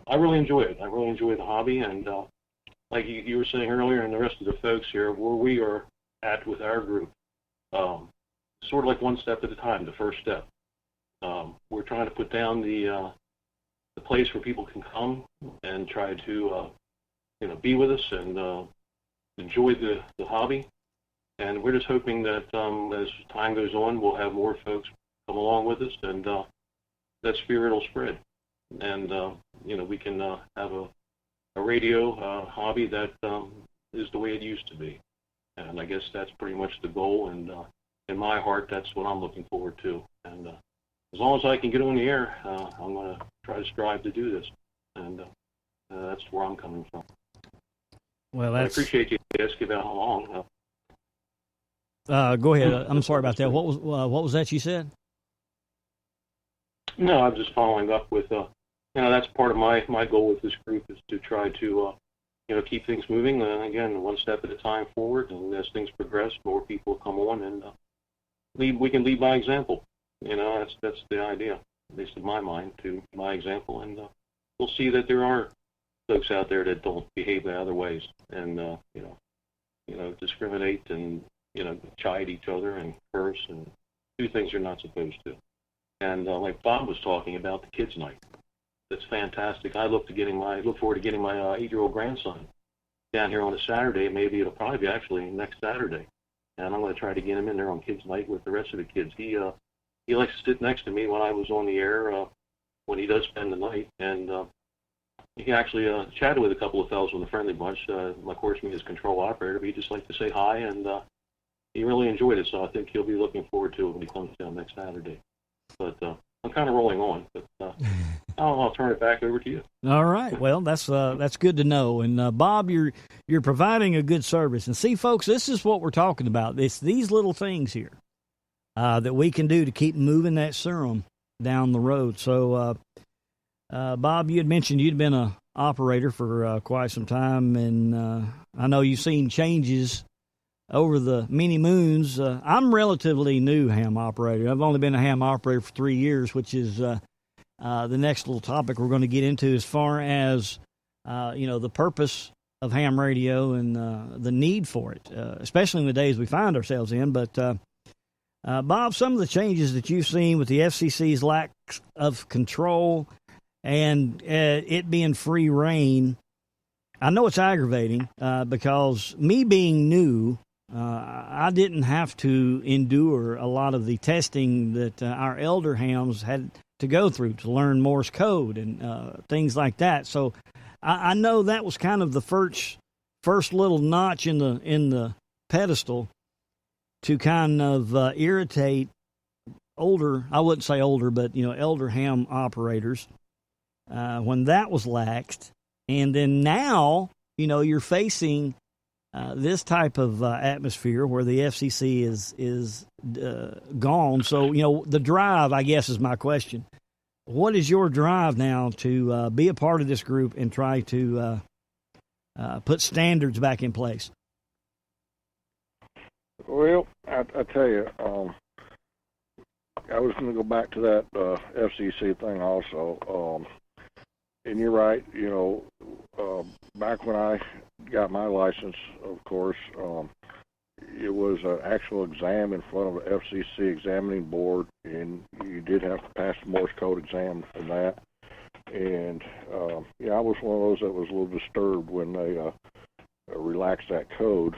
I really enjoy it. I really enjoy the hobby, and like you were saying earlier, and the rest of the folks here, where we are at with our group, sort of like one step at a time. The first step, we're trying to put down the place where people can come and try to be with us and enjoy the hobby. And we're just hoping that as time goes on, we'll have more folks come along with us, and that spirit will spread. And we can have a radio hobby that is the way it used to be. And I guess that's pretty much the goal. And in my heart, that's what I'm looking forward to. And as long as I can get on the air, I'm going to try to strive to do this. And that's where I'm coming from. Well, I appreciate you asking about how long. Go ahead. I'm sorry about that. What was that you said? No, I'm just following up with, that's part of my goal with this group is to try to, keep things moving. Again, one step at a time forward, and as things progress, more people come on, and we can lead by example. That's the idea, at least in my mind, to my example, and we'll see that there are folks out there that don't behave in other ways, and discriminate and chide each other and curse and do things you're not supposed to. And like Bob was talking about, the kids' night, that's fantastic. I look forward to getting my 8-year-old grandson down here on a Saturday. Maybe it'll probably be actually next Saturday, and I'm going to try to get him in there on kids' night with the rest of the kids. He likes to sit next to me when I was on the air when he does spend the night, and he actually chatted with a couple of fellows from the Friendly Bunch. Of course, me as control operator, but he just liked to say hi, and he really enjoyed it. So I think he'll be looking forward to it when he comes down next Saturday. But I'm kind of rolling on, but I'll turn it back over to you. All right. Well, that's good to know. And Bob, you're providing a good service. And see, folks, this is what we're talking about. It's these little things here that we can do to keep moving that serum down the road. So, Bob, you had mentioned you'd been an operator for quite some time, and I know you've seen changes over the many moons. I'm relatively new ham operator. I've only been a ham operator for 3 years, which is the next little topic we're going to get into as far as, the purpose of ham radio and the need for it, especially in the days we find ourselves in. But, Bob, some of the changes that you've seen with the FCC's lack of control and it being free reign, I know it's aggravating because me being new, I didn't have to endure a lot of the testing that our elder hams had to go through to learn Morse code and things like that. So I know that was kind of the first little notch in the pedestal to kind of irritate older, I wouldn't say older, but elder ham operators when that was laxed. And then now, you're facing this type of atmosphere where the FCC is gone. So, the drive, I guess, is my question. What is your drive now to be a part of this group and try to put standards back in place? Well, I tell you, I was going to go back to that FCC thing also. And you're right, back when I got my license, of course, it was an actual exam in front of an FCC examining board, and you did have to pass the Morse code exam for that. And, I was one of those that was a little disturbed when they relaxed that code,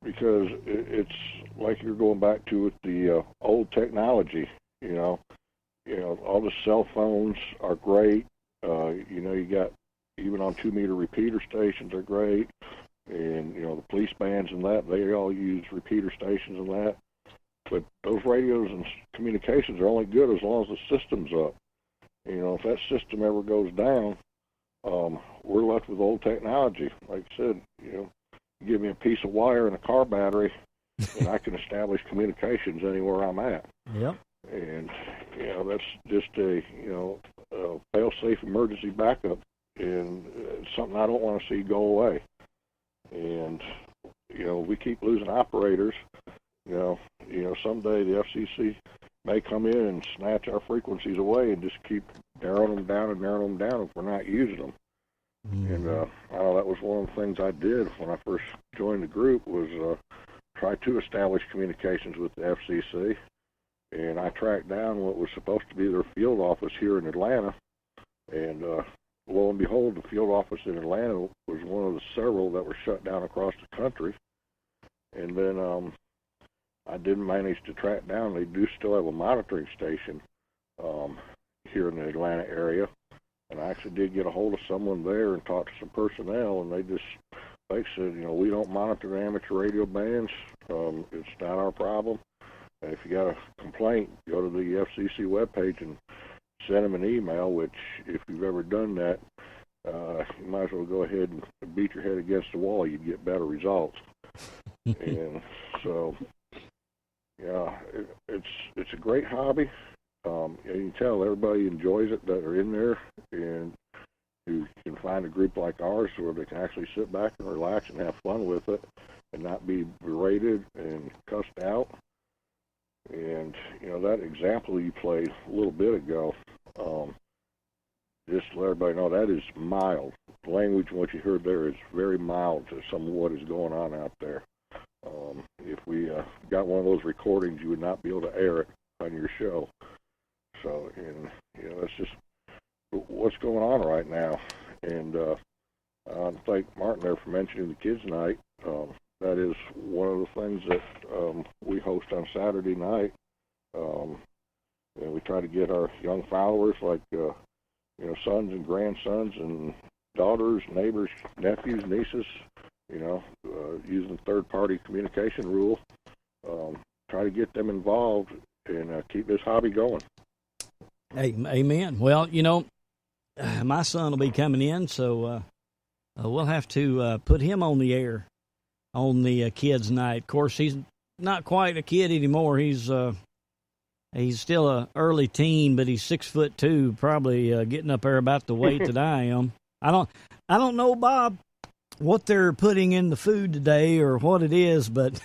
because it's like you're going back to with the old technology, all the cell phones are great. You got, even on 2-meter repeater stations are great. And, the police bands and that, they all use repeater stations and that. But those radios and communications are only good as long as the system's up. You know, if that system ever goes down, we're left with old technology. Like I said, you know, give me a piece of wire and a car battery, and I can establish communications anywhere I'm at. Yep. And, you know, that's just a fail-safe emergency backup, and it's something I don't want to see go away. And, you know, we keep losing operators. You know, someday the FCC may come in and snatch our frequencies away and just keep narrowing them down if we're not using them. Mm-hmm. And I know that was one of the things I did when I first joined the group was try to establish communications with the FCC. And I tracked down what was supposed to be their field office here in Atlanta. And lo and behold, the field office in Atlanta was one of the several that were shut down across the country. And then I did manage to track down, they do still have a monitoring station here in the Atlanta area. And I actually did get a hold of someone there and talk to some personnel, and they said, you know, we don't monitor the amateur radio bands. It's not our problem. And if you got a complaint, go to the FCC webpage and send them an email, which if you've ever done that, you might as well go ahead and beat your head against the wall. You'd get better results. And so, yeah, it's a great hobby. You can tell everybody enjoys it that are in there, and you can find a group like ours where they can actually sit back and relax and have fun with it and not be berated and cussed out. And, you know, that example you played a little bit ago, just to let everybody know, that is mild. The language and what you heard there is very mild to some of what is going on out there. If we got one of those recordings, you would not be able to air it on your show. So, and, you know, that's just what's going on right now. And I thank Martin there for mentioning the kids' night. That is one of the things that we host on Saturday night. And we try to get our young followers, like, you know, sons and grandsons and daughters, neighbors, nephews, nieces, you know, using third-party communication rule, try to get them involved and keep this hobby going. Hey, amen. Well, you know, my son will be coming in, so we'll have to put him on the air on the kids' night. Of course, he's not quite a kid anymore. He's still a early teen, but he's 6'2", probably getting up there about the weight that I am. I don't know, Bob, what they're putting in the food today or what it is, but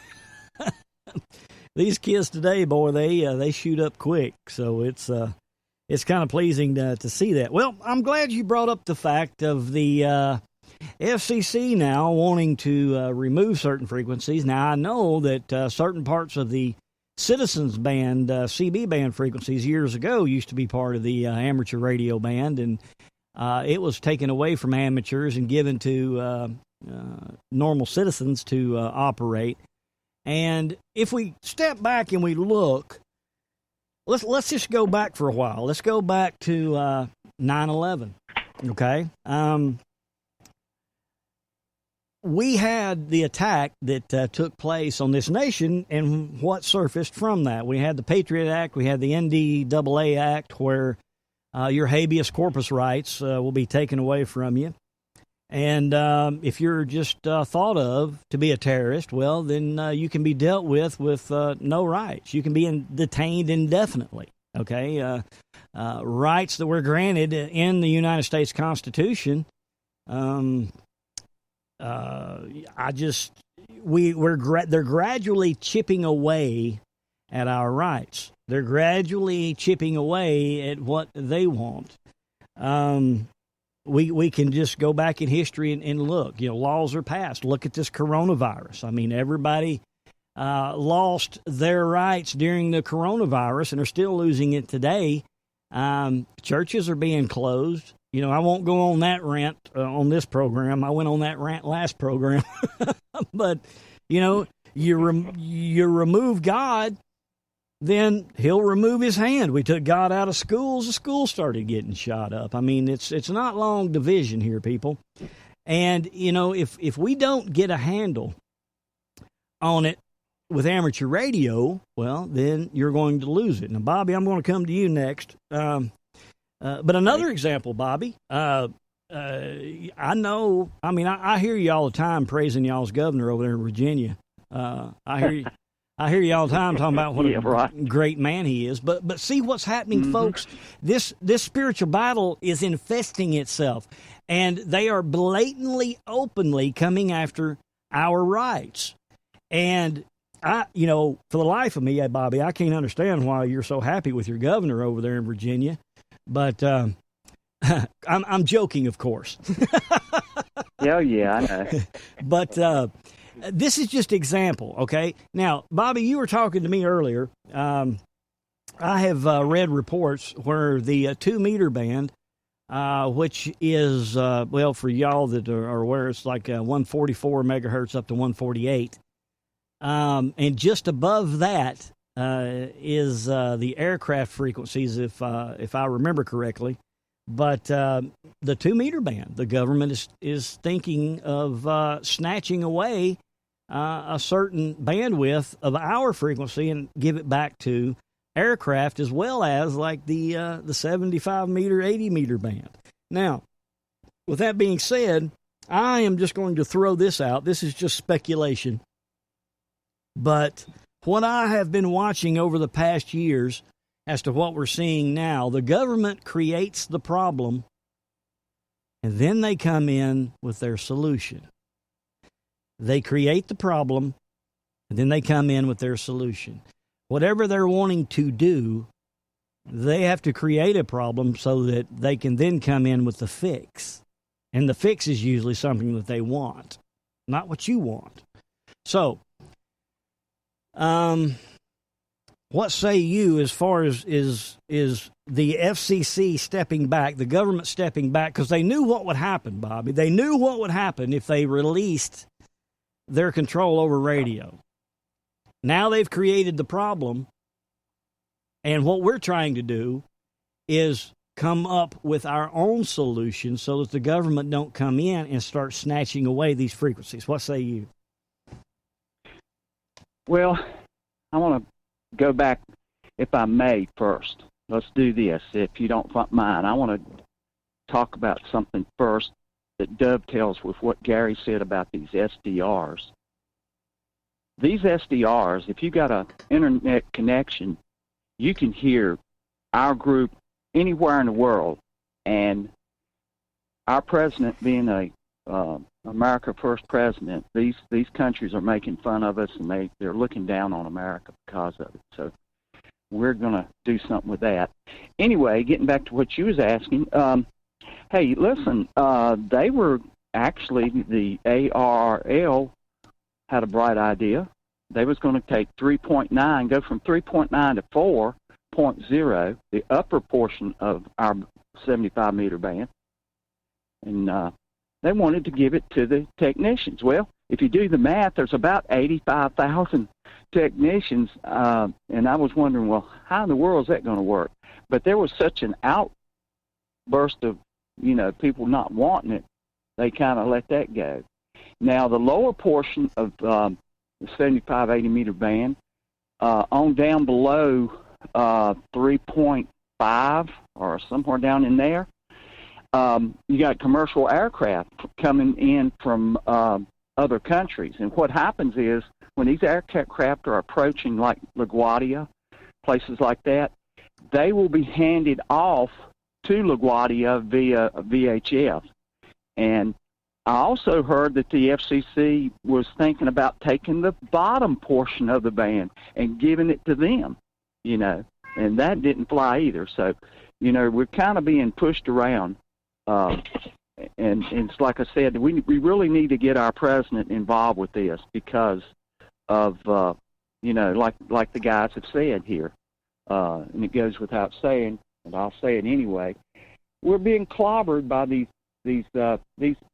these kids today, boy, they shoot up quick. So it's kind of pleasing to see that. Well, I'm glad you brought up the fact of the FCC now wanting to remove certain frequencies. Now, I know that certain parts of the Citizens band, CB band frequencies years ago used to be part of the amateur radio band, and it was taken away from amateurs and given to normal citizens to operate. And if we step back and we look, let's just go back for a while. Let's go back to 9/11. Okay. We had the attack that took place on this nation, and what surfaced from that. We had the Patriot Act, we had the NDAA Act, where your habeas corpus rights will be taken away from you. And if you're just thought of to be a terrorist, well, then you can be dealt with no rights. You can be detained indefinitely, okay? Rights that were granted in the United States Constitution, they're gradually chipping away at our rights. They're gradually chipping away at what they want. We can just go back in history and look. You know, laws are passed. Look at this coronavirus. I mean, everybody lost their rights during the coronavirus and are still losing it today. Churches are being closed. You know, I won't go on that rant on this program. I went on that rant last program. But, you know, you remove God, then he'll remove his hand. We took God out of schools. The schools started getting shot up. I mean, it's not long division here, people. And, you know, if we don't get a handle on it, with amateur radio, well, then you're going to lose it. Now, Bobby, I'm going to come to you next. But another example, Bobby, I know, I mean, I hear you all the time praising y'all's governor over there in Virginia. I hear you all the time talking about what a great man he is. But see what's happening, folks? This spiritual battle is infesting itself, and they are blatantly, openly coming after our rights. And for the life of me, Bobby, I can't understand why you're so happy with your governor over there in Virginia. But I'm joking, of course. Yeah, I know. But this is just example, okay? Now, Bobby, you were talking to me earlier. I have read reports where the 2-meter band, which is, for y'all that are aware, it's like 144 megahertz up to 148. And just above that is the aircraft frequencies, if I remember correctly. But the 2-meter band, the government is thinking of snatching away a certain bandwidth of our frequency and give it back to aircraft, as well as like the 75-meter, 80-meter band. Now, with that being said, I am just going to throw this out. This is just speculation. But what I have been watching over the past years as to what we're seeing now, the government creates the problem, and then they come in with their solution. They create the problem, and then they come in with their solution. Whatever they're wanting to do, they have to create a problem so that they can then come in with the fix. And the fix is usually something that they want, not what you want. So, what say you as far as is the FCC stepping back, the government stepping back, because they knew what would happen, Bobby. They knew what would happen if they released their control over radio. Now they've created the problem, and what we're trying to do is come up with our own solution so that the government don't come in and start snatching away these frequencies. What say you? Well, I want to go back, if I may, first. Let's do this, if you don't mind. I want to talk about something first that dovetails with what Gary said about these SDRs. These SDRs, if you got an internet connection, you can hear our group anywhere in the world. And our president being a America First president, these countries are making fun of us, and they're looking down on America because of it. So we're going to do something with that. Anyway, getting back to what you was asking, hey, listen, they were actually, the ARRL had a bright idea. They was going to take 3.9, go from 3.9 to 4.0, the upper portion of our 75-meter band, and they wanted to give it to the technicians. Well, if you do the math, there's about 85,000 technicians, and I was wondering, well, how in the world is that going to work? But there was such an outburst of, people not wanting it, they kind of let that go. Now, the lower portion of the 75, 80-meter band, on down below 3.5 or somewhere down in there, you got commercial aircraft coming in from other countries. And what happens is when these aircraft are approaching like LaGuardia, places like that, they will be handed off to LaGuardia via VHF. And I also heard that the FCC was thinking about taking the bottom portion of the band and giving it to them, and that didn't fly either. So, we're kind of being pushed around. And it's like I said, we really need to get our president involved with this because of, like the guys have said here, and it goes without saying, but I'll say it anyway. We're being clobbered by these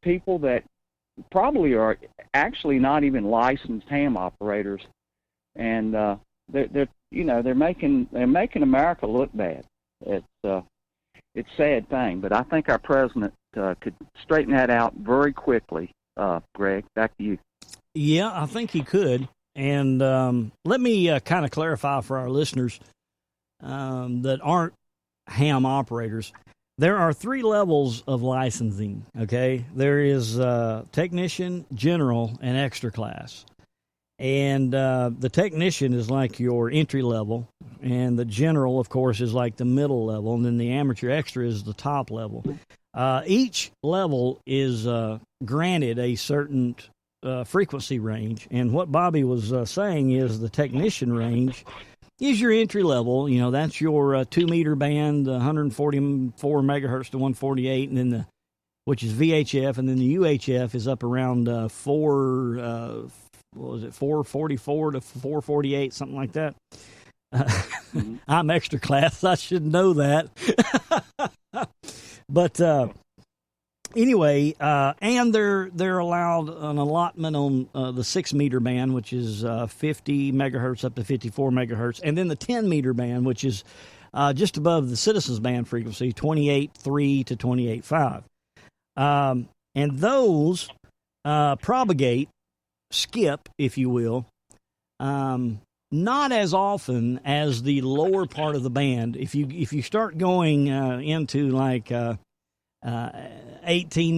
people that probably are actually not even licensed ham operators, and they're making America look bad. It's a sad thing, but I think our president could straighten that out very quickly. Greg, back to you. Yeah, I think he could. And let me kind of clarify for our listeners that aren't ham operators. There are 3 levels of licensing, okay? There is technician, general, and extra class. And the technician is like your entry level, and the general, of course, is like the middle level, and then the amateur extra is the top level. Each level is granted a certain frequency range, and what Bobby was saying is the technician range is your entry level. You know, that's your 2 meter band, 144 megahertz to 148, and then which is VHF, and then the UHF is up around 444 to 448, something like that. I'm extra class. I should know that. But anyway, and they're allowed an allotment on the 6 meter band, which is 50 megahertz up to 54 megahertz, and then the 10 meter band, which is just above the Citizens band frequency, 28.3 to 28.5. And those propagate, skip, if you will, not as often as the lower part of the band. If you start going into like 18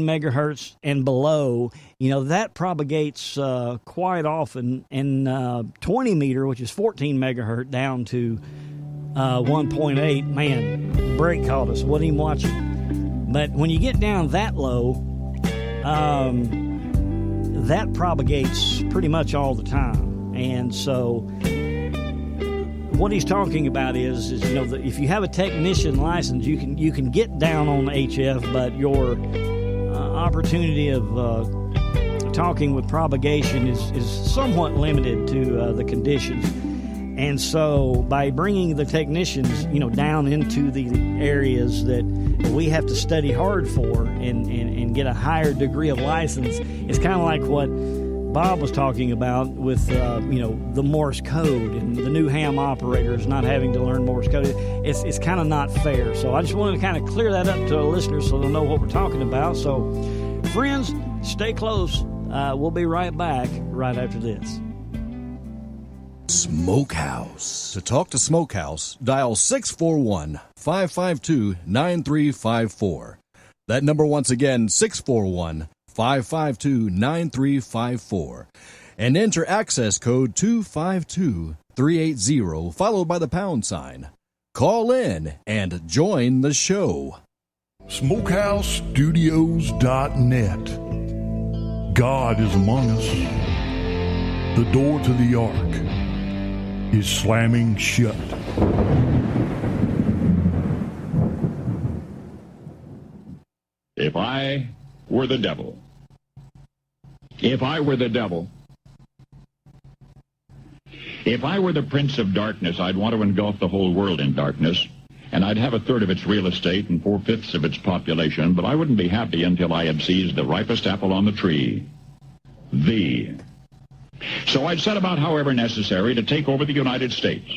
megahertz and below, you know, that propagates quite often. And 20 meter, which is 14 megahertz, down to 1.8. Man, break caught us. Wasn't even watching. But when you get down that low, that propagates pretty much all the time. And so what he's talking about is you know, if you have a technician license, you can get down on HF, but your opportunity of talking with propagation is somewhat limited to the conditions. And so by bringing the technicians, you know, down into the areas that we have to study hard for and get a higher degree of license, it's kind of like what Bob was talking about with, you know, the Morse code and the new ham operators not having to learn Morse code. It's kind of not fair. So I just wanted to kind of clear that up to our listeners so they'll know what we're talking about. So, friends, stay close. We'll be right back right after this. Smokehouse. To talk to Smokehouse, dial 641-552-9354. That number once again, 641-552-9354. And enter access code 252380, followed by the pound sign. Call in and join the show. SmokehouseStudios.net. God is among us. The door to the ark is slamming shut. If I were the devil, if I were the devil, if I were the prince of darkness, I'd want to engulf the whole world in darkness, and I'd have 1/3 of its real estate and 4/5 of its population, but I wouldn't be happy until I had seized the ripest apple on the tree, thee. So I'd set about, however necessary, to take over the United States.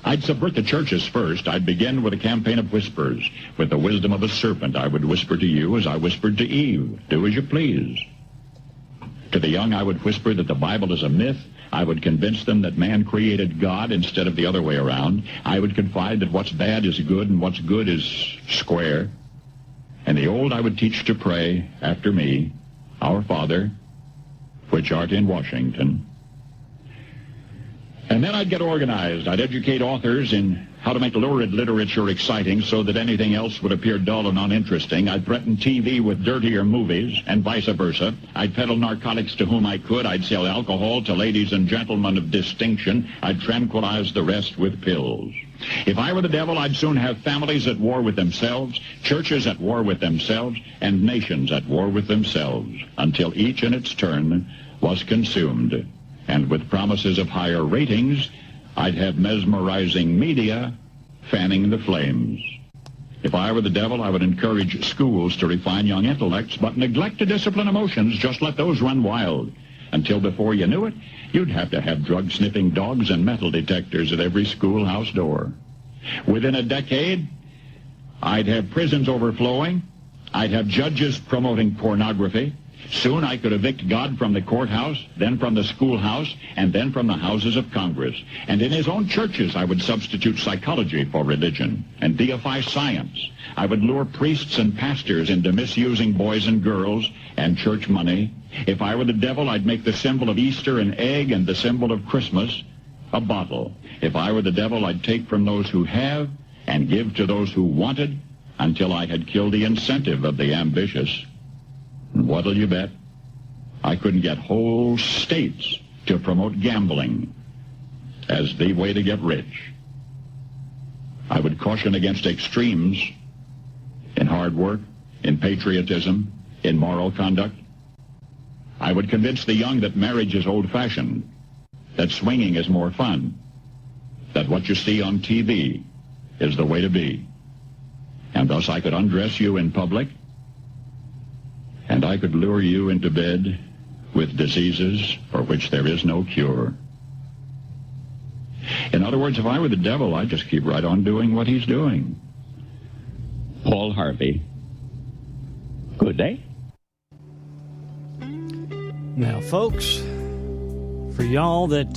I'd subvert the churches first. I'd begin with a campaign of whispers. With the wisdom of a serpent, I would whisper to you as I whispered to Eve, do as you please. To the young, I would whisper that the Bible is a myth. I would convince them that man created God instead of the other way around. I would confide that what's bad is good and what's good is square. And the old I would teach to pray after me, Our Father, which art in Washington. And then I'd get organized. I'd educate authors in how to make lurid literature exciting so that anything else would appear dull and uninteresting. I'd threaten TV with dirtier movies and vice versa. I'd peddle narcotics to whom I could. I'd sell alcohol to ladies and gentlemen of distinction. I'd tranquilize the rest with pills. If I were the devil, I'd soon have families at war with themselves, churches at war with themselves, and nations at war with themselves, until each in its turn was consumed. And with promises of higher ratings, I'd have mesmerizing media fanning the flames. If I were the devil, I would encourage schools to refine young intellects, but neglect to discipline emotions. Just let those run wild. Until before you knew it, you'd have to have drug-sniffing dogs and metal detectors at every schoolhouse door. Within a decade, I'd have prisons overflowing. I'd have judges promoting pornography. Soon I could evict God from the courthouse, then from the schoolhouse, and then from the houses of Congress. And in his own churches, I would substitute psychology for religion and deify science. I would lure priests and pastors into misusing boys and girls and church money. If I were the devil, I'd make the symbol of Easter an egg and the symbol of Christmas a bottle. If I were the devil, I'd take from those who have and give to those who wanted until I had killed the incentive of the ambitious. And what'll you bet? I couldn't get whole states to promote gambling as the way to get rich. I would caution against extremes in hard work, in patriotism, in moral conduct. I would convince the young that marriage is old-fashioned, that swinging is more fun, that what you see on TV is the way to be. And thus I could undress you in public, and I could lure you into bed with diseases for which there is no cure. In other words, if I were the devil, I'd just keep right on doing what he's doing. Paul Harvey. Good day. Now, folks, for y'all that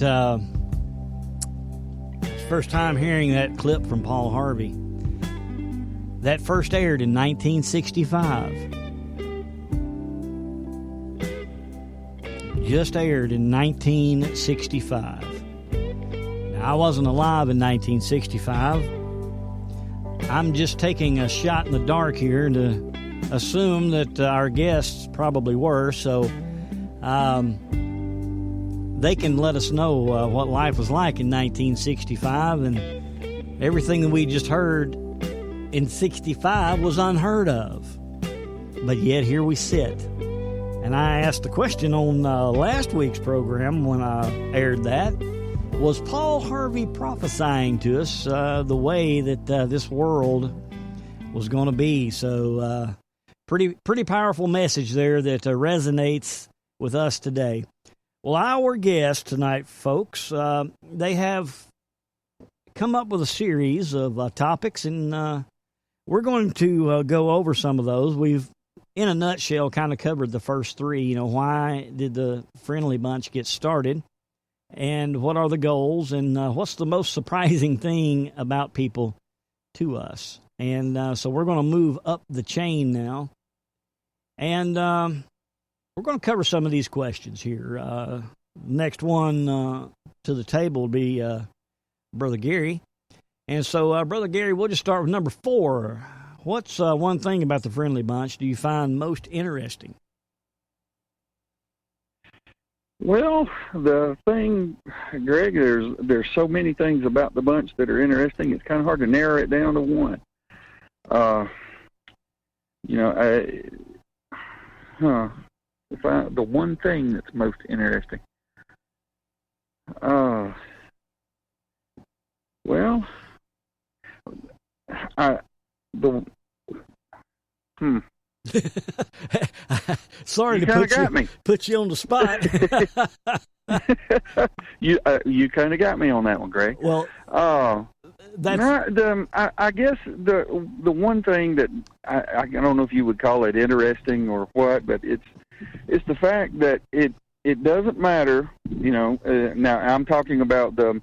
first time hearing that clip from Paul Harvey, that first aired in 1965. Just aired in 1965. Now, I wasn't alive in 1965. I'm just taking a shot in the dark here to assume that our guests probably were, so they can let us know what life was like in 1965, and everything that we just heard in 65 was unheard of. But yet here we sit. And I asked the question on last week's program when I aired that, was Paul Harvey prophesying to us the way that this world was going to be? So pretty powerful message there that resonates with us today. Well, our guests tonight, folks, they have come up with a series of topics, and we're going to go over some of those. We've, in a nutshell, kind of covered the first three. You know, why did the Friendly Bunch get started? And what are the goals? And what's the most surprising thing about people to us? And so we're going to move up the chain now. And we're going to cover some of these questions here. Next one to the table will be Brother Gary. And so, Brother Gary, we'll just start with number 4. What's one thing about the Friendly Bunch do you find most interesting? Well, the thing, Greg, there's so many things about the bunch that are interesting. It's kind of hard to narrow it down to one. The one thing that's most interesting. Sorry you to put you on the spot. You kind of got me on that one, Greg. Well, I guess the one thing that I don't know if you would call it interesting or what, but it's the fact that it doesn't matter. You know, now I'm talking about the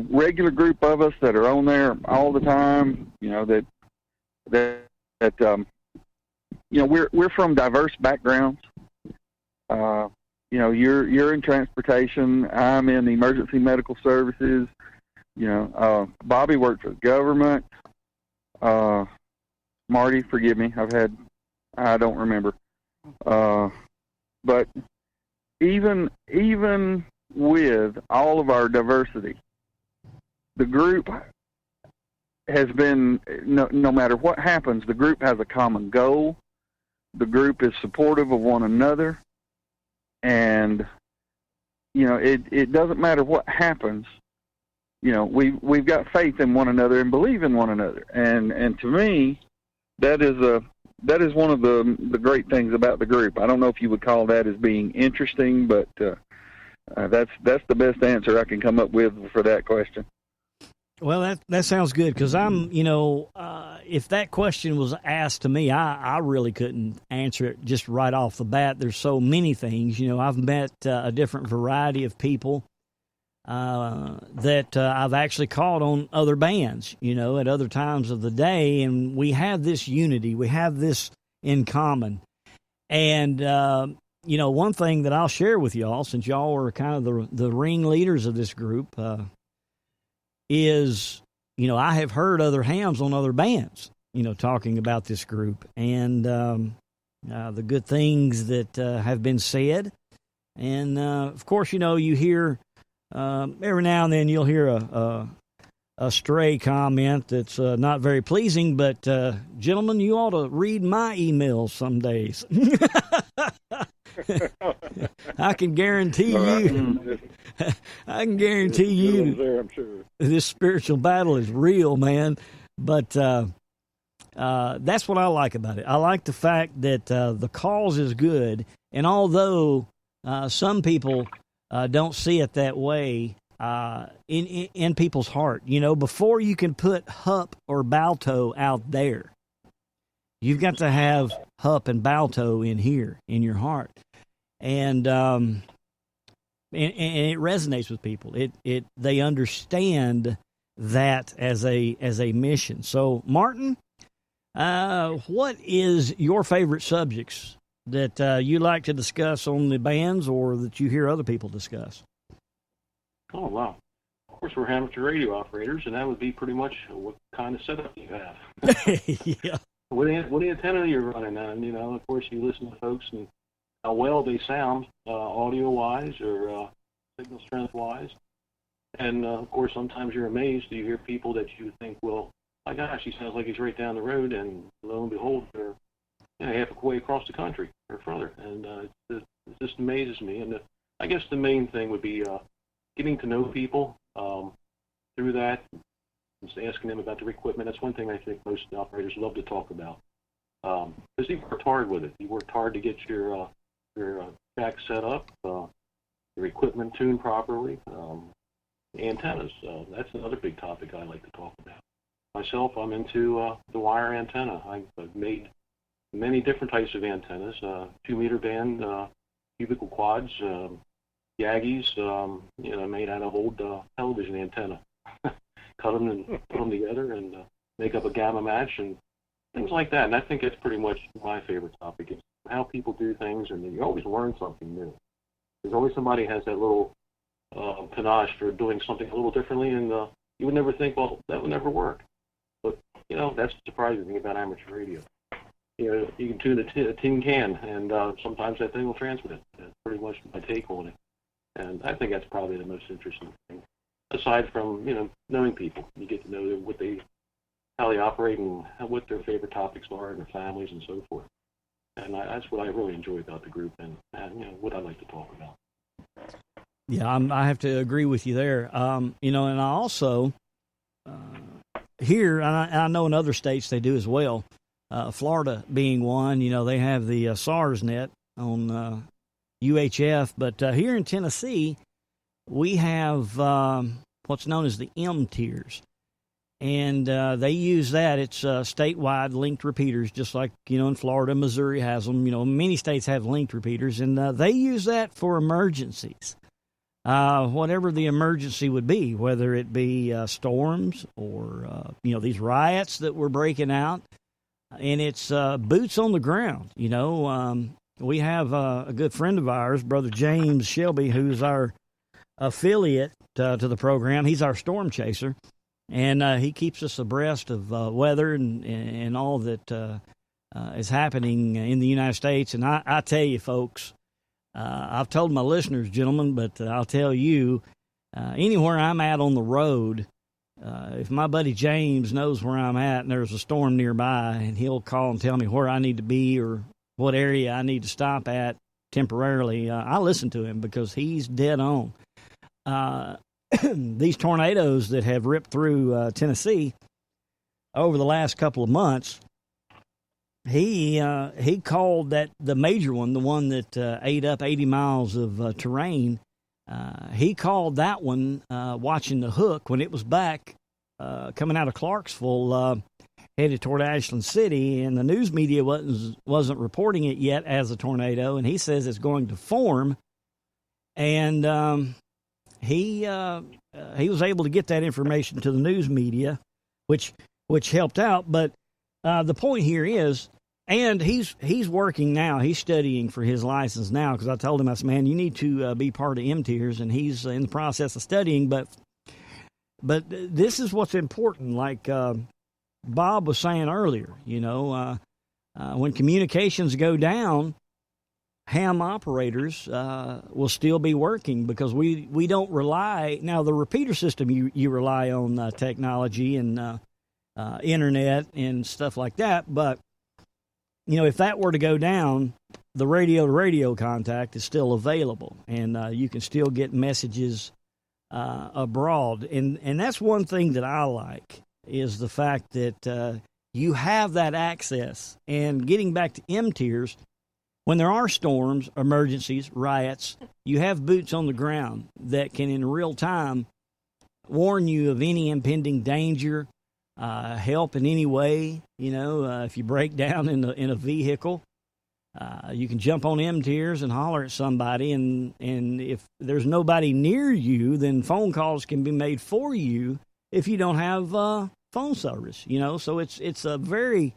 regular group of us that are on there all the time. You know that we're from diverse backgrounds. You're in transportation. I'm in emergency medical services. Bobby worked for the government. Marty, forgive me, I don't remember. But even with all of our diversity, the group has been, no matter what happens, the group has a common goal. The group is supportive of one another. And, it doesn't matter what happens. We've got faith in one another and believe in one another. And to me, that is one of the great things about the group. I don't know if you would call that as being interesting, but that's the best answer I can come up with for that question. Well, that sounds good, because I'm, if that question was asked to me, I really couldn't answer it just right off the bat. There's so many things. I've met a different variety of people that I've actually called on other bands, at other times of the day, and we have this unity. We have this in common. And, one thing that I'll share with y'all, since y'all are kind of the ringleaders of this group, is, I have heard other hams on other bands, talking about this group and the good things that have been said. And, of course, you hear every now and then you'll hear a stray comment that's not very pleasing, but, gentlemen, you ought to read my emails some days. I can guarantee you. I can guarantee you there, I'm sure. This spiritual battle is real, man. But that's what I like about it. I like the fact that the cause is good, and although some people don't see it that way, in people's heart, before you can put Hupp or Balto out there, you've got to have Hupp and Balto in here, in your heart. And it resonates with people. They understand that as a mission. So, Martin, what is your favorite subjects that you like to discuss on the bands, or that you hear other people discuss? Oh, wow. Of course, we're amateur radio operators, and that would be pretty much what kind of setup you have. Yeah. What antenna you're running on, of course, you listen to folks and how well they sound, audio-wise or signal strength-wise. And, of course, sometimes you're amazed. You hear people that you think, well, my gosh, he sounds like he's right down the road, and lo and behold, they're halfway across the country or further. And it just amazes me. And I guess the main thing would be getting to know people through that, just asking them about their equipment. That's one thing I think most operators love to talk about, because you worked hard with it. You worked hard to get your jack set up, your equipment tuned properly, antennas. That's another big topic I like to talk about. Myself, I'm into the wire antenna. I've made many different types of antennas, 2-meter band, cubicle quads, Yagis, made out of old television antenna. Cut them and put them together and make up a gamma match and things like that. And I think that's pretty much my favorite topic, is how people do things, and you always learn something new. There's always somebody has that little panache for doing something a little differently, and you would never think, well, that would never work. But, that's the surprising thing about amateur radio. You can tune a tin can, and sometimes that thing will transmit. That's pretty much my take on it. And I think that's probably the most interesting thing. Aside from, knowing people, you get to know how they operate and what their favorite topics are and their families and so forth. And that's what I really enjoy about the group and what I like to talk about. Yeah, I have to agree with you there. And I also here, and I know in other states they do as well, Florida being one, they have the SARSnet on UHF, but here in Tennessee, we have what's known as the M tiers, and they use that. It's statewide linked repeaters, just like, in Florida, Missouri has them. Many states have linked repeaters, and they use that for emergencies. Whatever the emergency would be, whether it be storms or, these riots that were breaking out, and it's boots on the ground. We have a good friend of ours, Brother James Shelby, who's our affiliate to the program. He's our storm chaser, and he keeps us abreast of weather and all that is happening in the United States. And I tell you, folks, I've told my listeners, gentlemen, but I'll tell you, anywhere I'm at on the road, if my buddy James knows where I'm at and there's a storm nearby, and he'll call and tell me where I need to be or what area I need to stop at temporarily, I listen to him because he's dead on. These tornadoes that have ripped through Tennessee over the last couple of months, he called that the major one, the one that ate up 80 miles of terrain. He called that one watching the Hook when it was back coming out of Clarksville, headed toward Ashland City, and the news media wasn't reporting it yet as a tornado, and he says it's going to form. And he was able to get that information to the news media, which helped out. But the point here is, and he's working now. He's studying for his license now, because I told him, I said, man, you need to be part of MTERS, and he's in the process of studying. But this is what's important, like Bob was saying earlier, when communications go down, ham operators will still be working, because we don't rely. Now, the repeater system, you rely on technology and internet and stuff like that. But, if that were to go down, the radio-to-radio contact is still available, and you can still get messages abroad. And that's one thing that I like, is the fact that you have that access. And getting back to MTERS, when there are storms, emergencies, riots, you have boots on the ground that can in real time warn you of any impending danger, help in any way. If you break down in a vehicle, you can jump on MTERS and holler at somebody, and if there's nobody near you, then phone calls can be made for you if you don't have phone service. So it's a very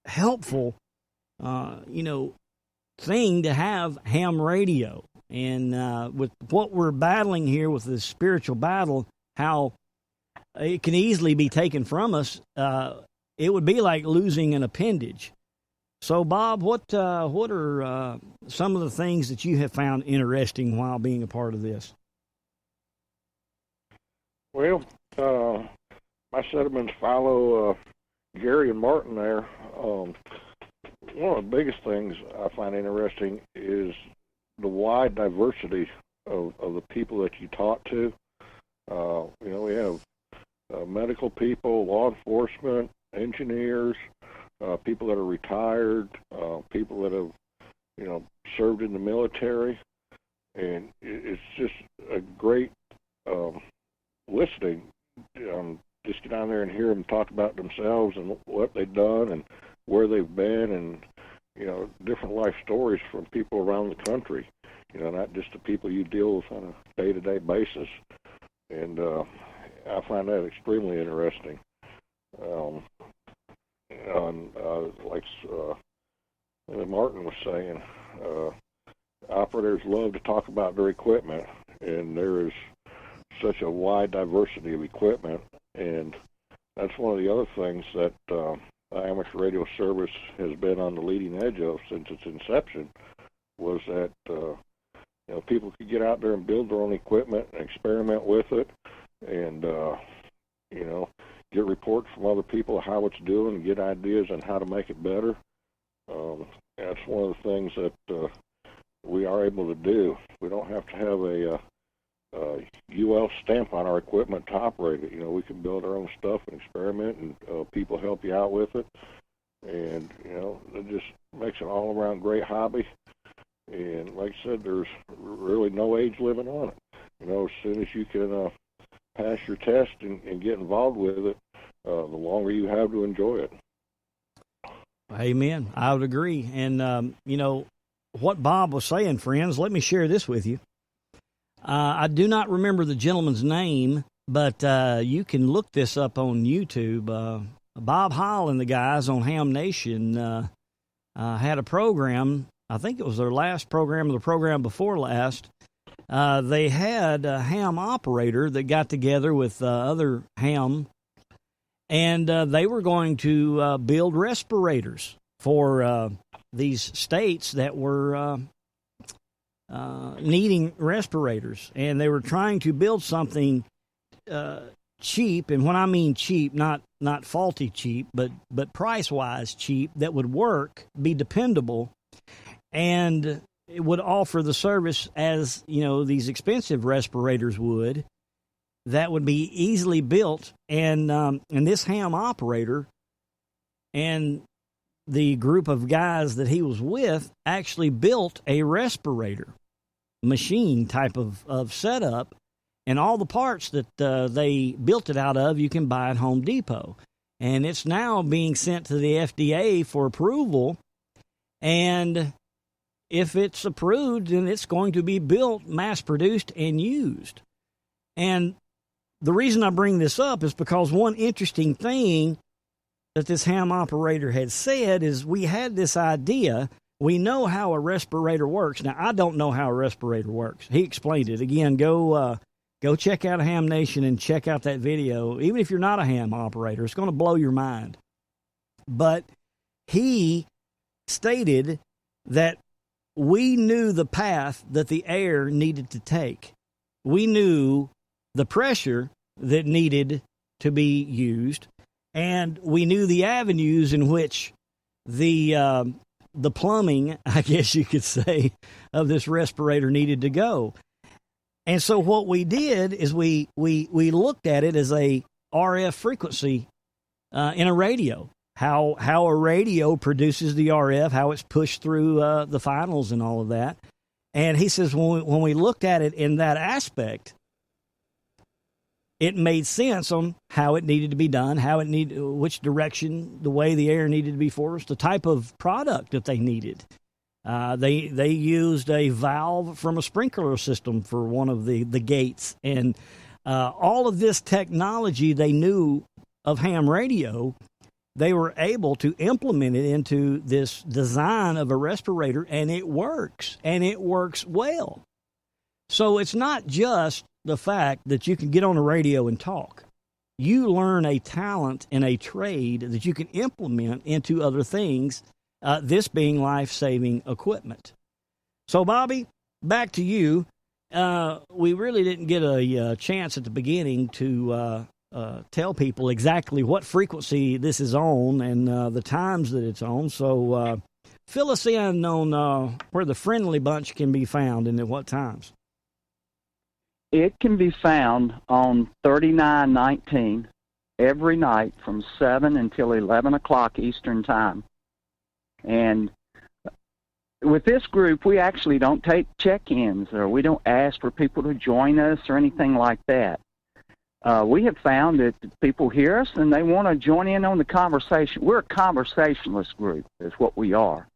helpful thing to have ham radio. And with what we're battling here with this spiritual battle, how it can easily be taken from us, it would be like losing an appendage. So, Bob, what are some of the things that you have found interesting while being a part of this? Well, my sediments follow Gary and Martin there. One of the biggest things I find interesting is the wide diversity of the people that you talk to. We have medical people, law enforcement, engineers, people that are retired, people that have, served in the military, and it's just a great listening. Just get on there and hear them talk about themselves and what they've done and where they've been, and different life stories from people around the country. Not just the people you deal with on a day-to-day basis, and I find that extremely interesting. Like Martin was saying, operators love to talk about their equipment, and there is such a wide diversity of equipment, and that's one of the other things that amateur radio service has been on the leading edge of since its inception, was that people could get out there and build their own equipment and experiment with it, and get reports from other people how it's doing and get ideas on how to make it better. That's one of the things that we are able to do. We don't have to have a UL stamp on our equipment to operate it. We can build our own stuff and experiment, and people help you out with it. And, it just makes an all-around great hobby. And like I said, there's really no age limit on it. As soon as you can pass your test and get involved with it, the longer you have to enjoy it. Amen. I would agree. And, what Bob was saying, friends, let me share this with you. I do not remember the gentleman's name, but you can look this up on YouTube. Bob Hall and the guys on Ham Nation had a program. I think it was their last program or the program before last. They had a ham operator that got together with other ham, and they were going to build respirators for these states that were needing respirators. And they were trying to build something cheap, and when I mean cheap, not faulty cheap, but price-wise cheap, that would work, be dependable, and it would offer the service as, these expensive respirators would, that would be easily built. And this ham operator and the group of guys that he was with actually built a respirator machine type of setup, And all the parts that they built it out of, you can buy at Home Depot. And it's now being sent to the FDA for approval. And if it's approved, then it's going to be built, mass-produced, and used. And the reason I bring this up is because one interesting thing that this ham operator had said is we had this idea. We know how a respirator works. Now, I don't know how a respirator works. He explained it. Again, go check out Ham Nation and check out that video. Even if you're not a ham operator, it's going to blow your mind. But he stated that we knew the path that the air needed to take. We knew the pressure that needed to be used, and we knew the avenues in which the plumbing, I guess you could say, of this respirator needed to go. And so what we did is we looked at it as a RF frequency in a radio, how a radio produces the RF, how it's pushed through the finals and all of that. And he says when we looked at it in that aspect, it made sense on how it needed to be done, which direction, the way the air needed to be forced, the type of product that they needed. They used a valve from a sprinkler system for one of the gates. And all of this technology they knew of ham radio, they were able to implement it into this design of a respirator, and it works, and it works well. So it's not just the fact that you can get on the radio and talk. You learn a talent and a trade that you can implement into other things, this being life-saving equipment. So, Bobby, back to you. We really didn't get a chance at the beginning to tell people exactly what frequency this is on and the times that it's on. So fill us in on where the Friendly Bunch can be found and at what times. It can be found on 3919 every night from 7 until 11 o'clock Eastern Time. And with this group, we actually don't take check-ins, or we don't ask for people to join us or anything like that. We have found that people hear us and they want to join in on the conversation. We're a conversationalist group, is what we are.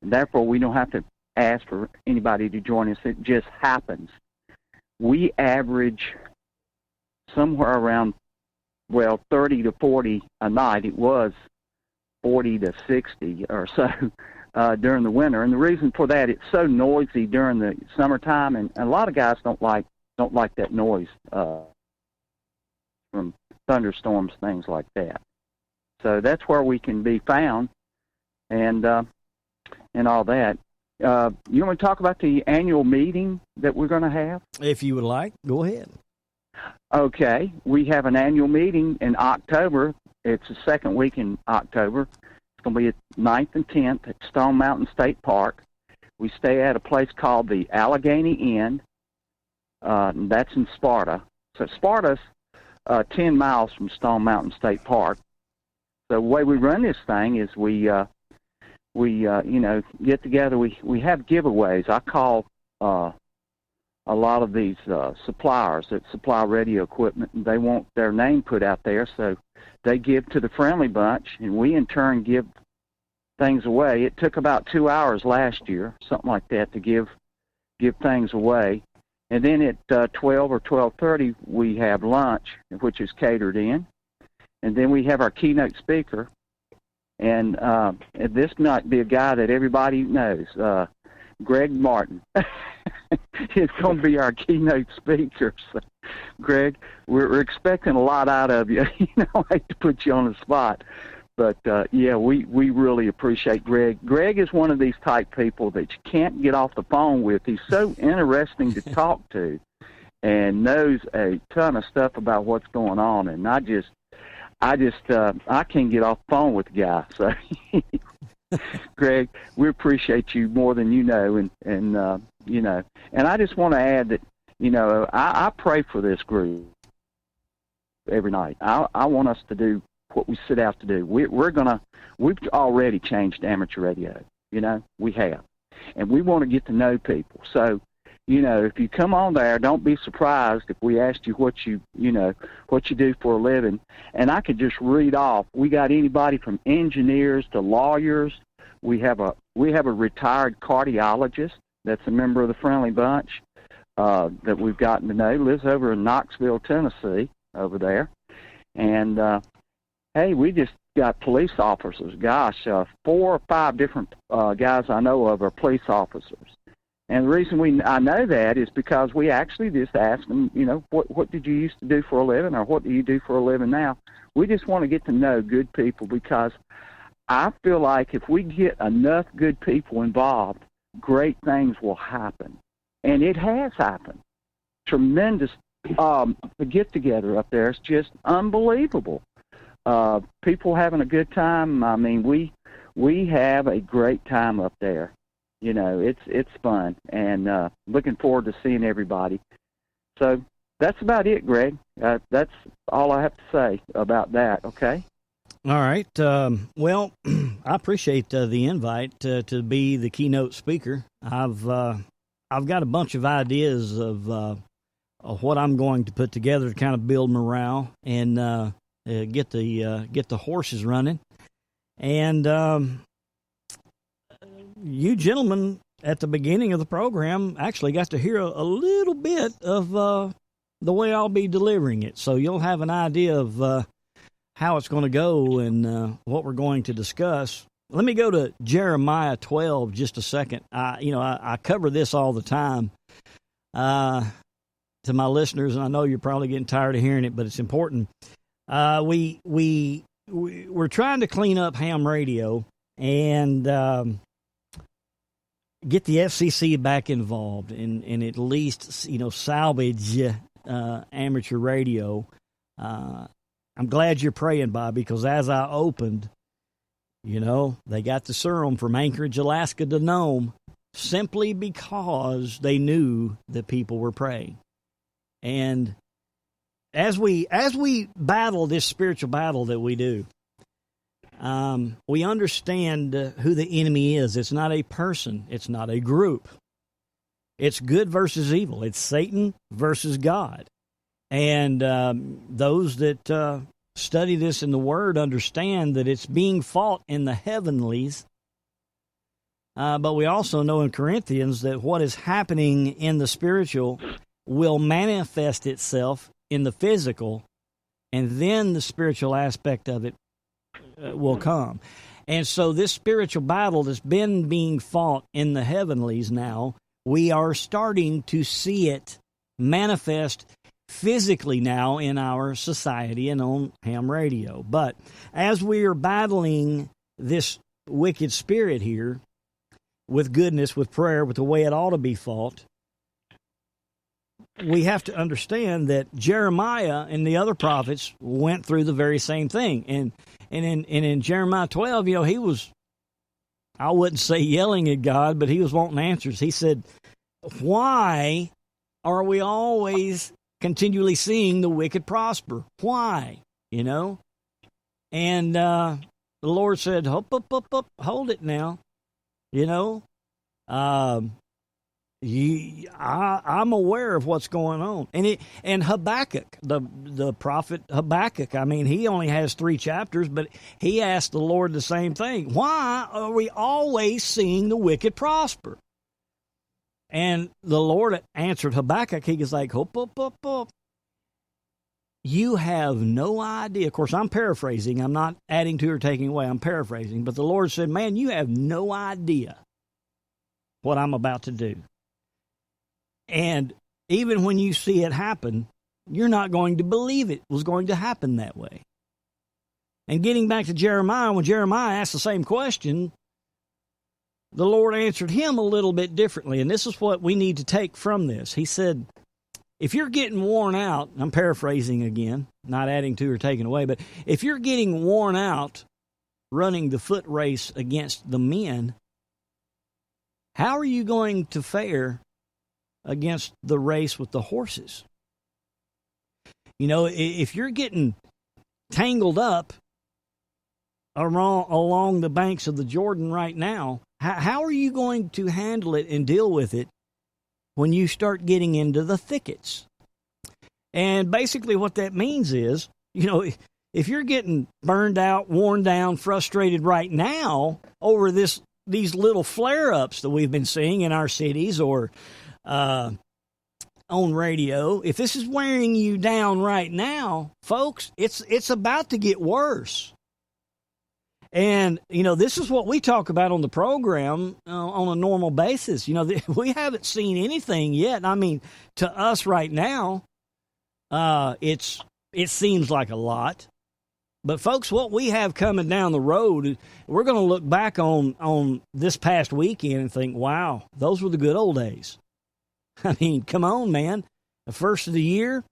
And therefore, we don't have to ask for anybody to join us. It just happens. We average somewhere around, 30 to 40 a night. It was 40 to 60 or so during the winter. And the reason for that, it's so noisy during the summertime, and a lot of guys don't like that noise from thunderstorms, things like that. So that's where we can be found, and all that. You want to talk about the annual meeting that we're going to have? If you would like, go ahead. Okay. We have an annual meeting in October. It's the second week in October. It's going to be the 9th and 10th at Stone Mountain State Park. We stay at a place called the Allegheny Inn. That's in Sparta. So Sparta's 10 miles from Stone Mountain State Park. So the way we run this thing is we get together. We have giveaways. I call a lot of these suppliers that supply radio equipment, and they want their name put out there, so they give to the Friendly Bunch, and we in turn give things away. It took about 2 hours last year, something like that, to give things away. And then at 12 or 12:30, we have lunch, which is catered in. And then we have our keynote speaker. And this might be a guy that everybody knows, Greg Martin. He's going to be our keynote speaker. So, Greg, we're expecting a lot out of you. I hate to put you on the spot. But, we really appreciate Greg. Greg is one of these type people that you can't get off the phone with. He's so interesting to talk to and knows a ton of stuff about what's going on. And I can't get off the phone with the guy. So, Greg, we appreciate you more than you know. And I just want to add that, I pray for this group every night. I want us to do what we set out to do. We've already changed amateur radio. We have. And we want to get to know people. So if you come on there, don't be surprised if we asked you what you do for a living. And I could just read off. We got anybody from engineers to lawyers. We have a retired cardiologist that's a member of the Friendly Bunch that we've gotten to know. Lives over in Knoxville, Tennessee, over there. And hey, we just got police officers. Gosh, 4 or 5 different guys I know of are police officers. And the reason I know that is because we actually just ask them, what did you used to do for a living, or what do you do for a living now? We just want to get to know good people, because I feel like if we get enough good people involved, great things will happen. And it has happened. Tremendous get-together up there. It's just unbelievable. People having a good time. I mean, we have a great time up there. It's fun, and looking forward to seeing everybody. So that's about it, Greg. That's all I have to say about that, okay? All right. Well, I appreciate the invite to be the keynote speaker. I've got a bunch of ideas of what I'm going to put together to kind of build morale and get the horses running. And you gentlemen at the beginning of the program actually got to hear a little bit of the way I'll be delivering it. So you'll have an idea of how it's going to go and what we're going to discuss. Let me go to Jeremiah 12 just a second. I cover this all the time to my listeners, and I know you're probably getting tired of hearing it, but it's important. We're trying to clean up ham radio and get the FCC back involved and at least, salvage amateur radio. I'm glad you're praying, Bob, because as I opened, they got the serum from Anchorage, Alaska to Nome simply because they knew that people were praying. And as we battle this spiritual battle that we do, we understand who the enemy is. It's not a person. It's not a group. It's good versus evil. It's Satan versus God. And those that study this in the Word understand that it's being fought in the heavenlies. But we also know in Corinthians that what is happening in the spiritual will manifest itself in the physical, and then the spiritual aspect of it will come. And so this spiritual battle that's been being fought in the heavenlies now, we are starting to see it manifest physically now in our society and on ham radio. But as we are battling this wicked spirit here with goodness, with prayer, with the way it ought to be fought, we have to understand that Jeremiah and the other prophets went through the very same thing. And in Jeremiah 12, he was, I wouldn't say yelling at God, but he was wanting answers. He said, why are we always continually seeing the wicked prosper? Why? And the Lord said, hold it now. I'm aware of what's going on. And Habakkuk, the prophet Habakkuk, he only has 3 chapters, but he asked the Lord the same thing. Why are we always seeing the wicked prosper? And the Lord answered Habakkuk. He was like, hop. You have no idea. Of course, I'm paraphrasing. I'm not adding to or taking away. I'm paraphrasing. But the Lord said, man, you have no idea what I'm about to do. And even when you see it happen, you're not going to believe it was going to happen that way. And getting back to Jeremiah, when Jeremiah asked the same question, the Lord answered him a little bit differently. And this is what we need to take from this. He said, if you're getting worn out, I'm paraphrasing again, not adding to or taking away, but if you're getting worn out running the foot race against the men, how are you going to fare against the race with the horses? If you're getting tangled up along the banks of the Jordan right now, how are you going to handle it and deal with it when you start getting into the thickets. And basically what that means is, if you're getting burned out, worn down, frustrated right now over these little flare-ups that we've been seeing in our cities or on radio, if this is wearing you down right now, folks, it's about to get worse. And, this is what we talk about on the program on a normal basis. We haven't seen anything yet. I mean, to us right now, it seems like a lot. But, folks, what we have coming down the road, we're going to look back on this past weekend and think, wow, those were the good old days. I mean, come on, man. The first of the year,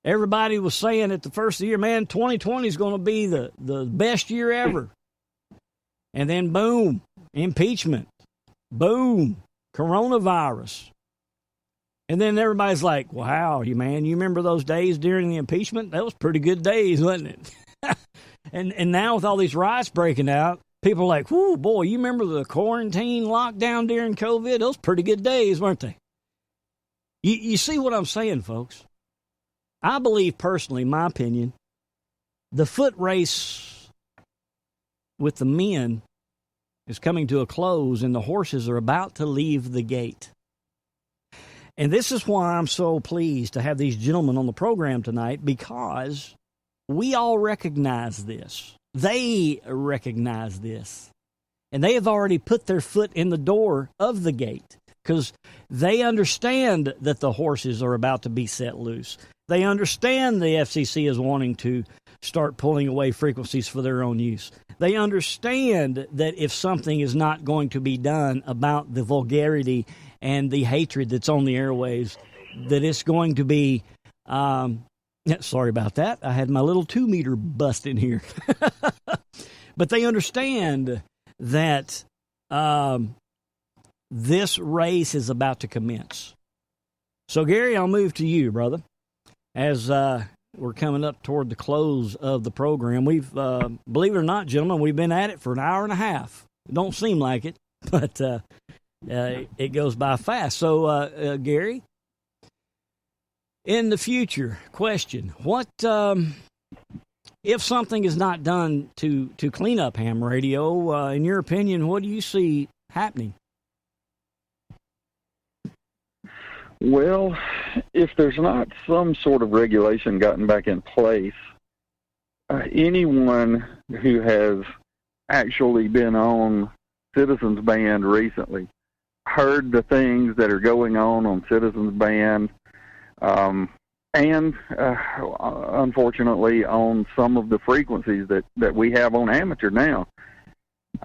everybody was saying at the first of the year, man, 2020 is going to be the best year ever. And then, boom, impeachment. Boom, coronavirus. And then everybody's like, wow, you remember those days during the impeachment? That was pretty good days, wasn't it? and now with all these riots breaking out, people are like, whoo, boy, you remember the quarantine lockdown during COVID? Those pretty good days, weren't they? You see what I'm saying, folks? I believe personally, in my opinion, the foot race with the men is coming to a close and the horses are about to leave the gate. And this is why I'm so pleased to have these gentlemen on the program tonight, because we all recognize this. They recognize this. And they have already put their foot in the door of the gate because they understand that the horses are about to be set loose. They understand the FCC is wanting to start pulling away frequencies for their own use. They understand that if something is not going to be done about the vulgarity and the hatred that's on the airwaves, that it's going to be, sorry about that. I had my little 2-meter bust in here. But they understand that this race is about to commence. So, Gary, I'll move to you, brother. As we're coming up toward the close of the program, we've, believe it or not, gentlemen, we've been at it for an hour and a half. It don't seem like it, but it goes by fast. So, Gary, in the future, question, what if something is not done to clean up ham radio, in your opinion, what do you see happening? Well, if there's not some sort of regulation gotten back in place, anyone who has actually been on Citizens Band recently heard the things that are going on Citizens Band, and unfortunately on some of the frequencies that we have on amateur now.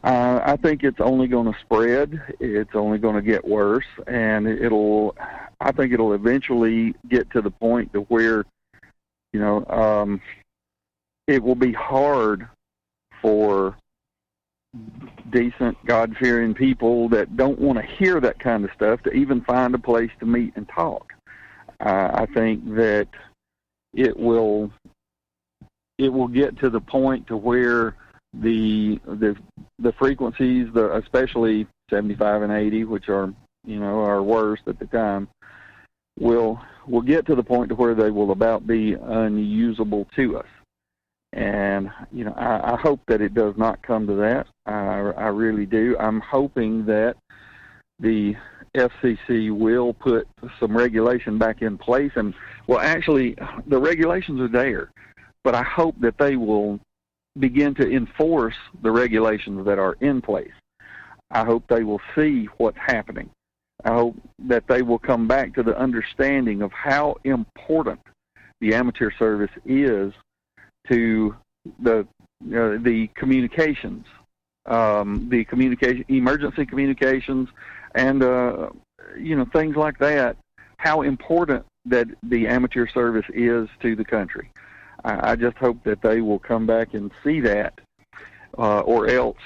I think it's only going to spread. It's only going to get worse, and I think it'll eventually get to the point to where, it will be hard for decent, God-fearing people that don't want to hear that kind of stuff to even find a place to meet and talk. I think that it will get to the point to where the frequencies, especially 75 and 80, which are our worst at the time, will get to the point to where they will about be unusable to us. And I hope that it does not come to that. I really do. I'm hoping that the FCC will put some regulation back in place. And, well, actually, the regulations are there, but I hope that they will begin to enforce the regulations that are in place. I hope they will see what's happening. I hope that they will come back to the understanding of how important the amateur service is to the communications, emergency communications, and things like that. How important that the amateur service is to the country. I just hope that they will come back and see that, or else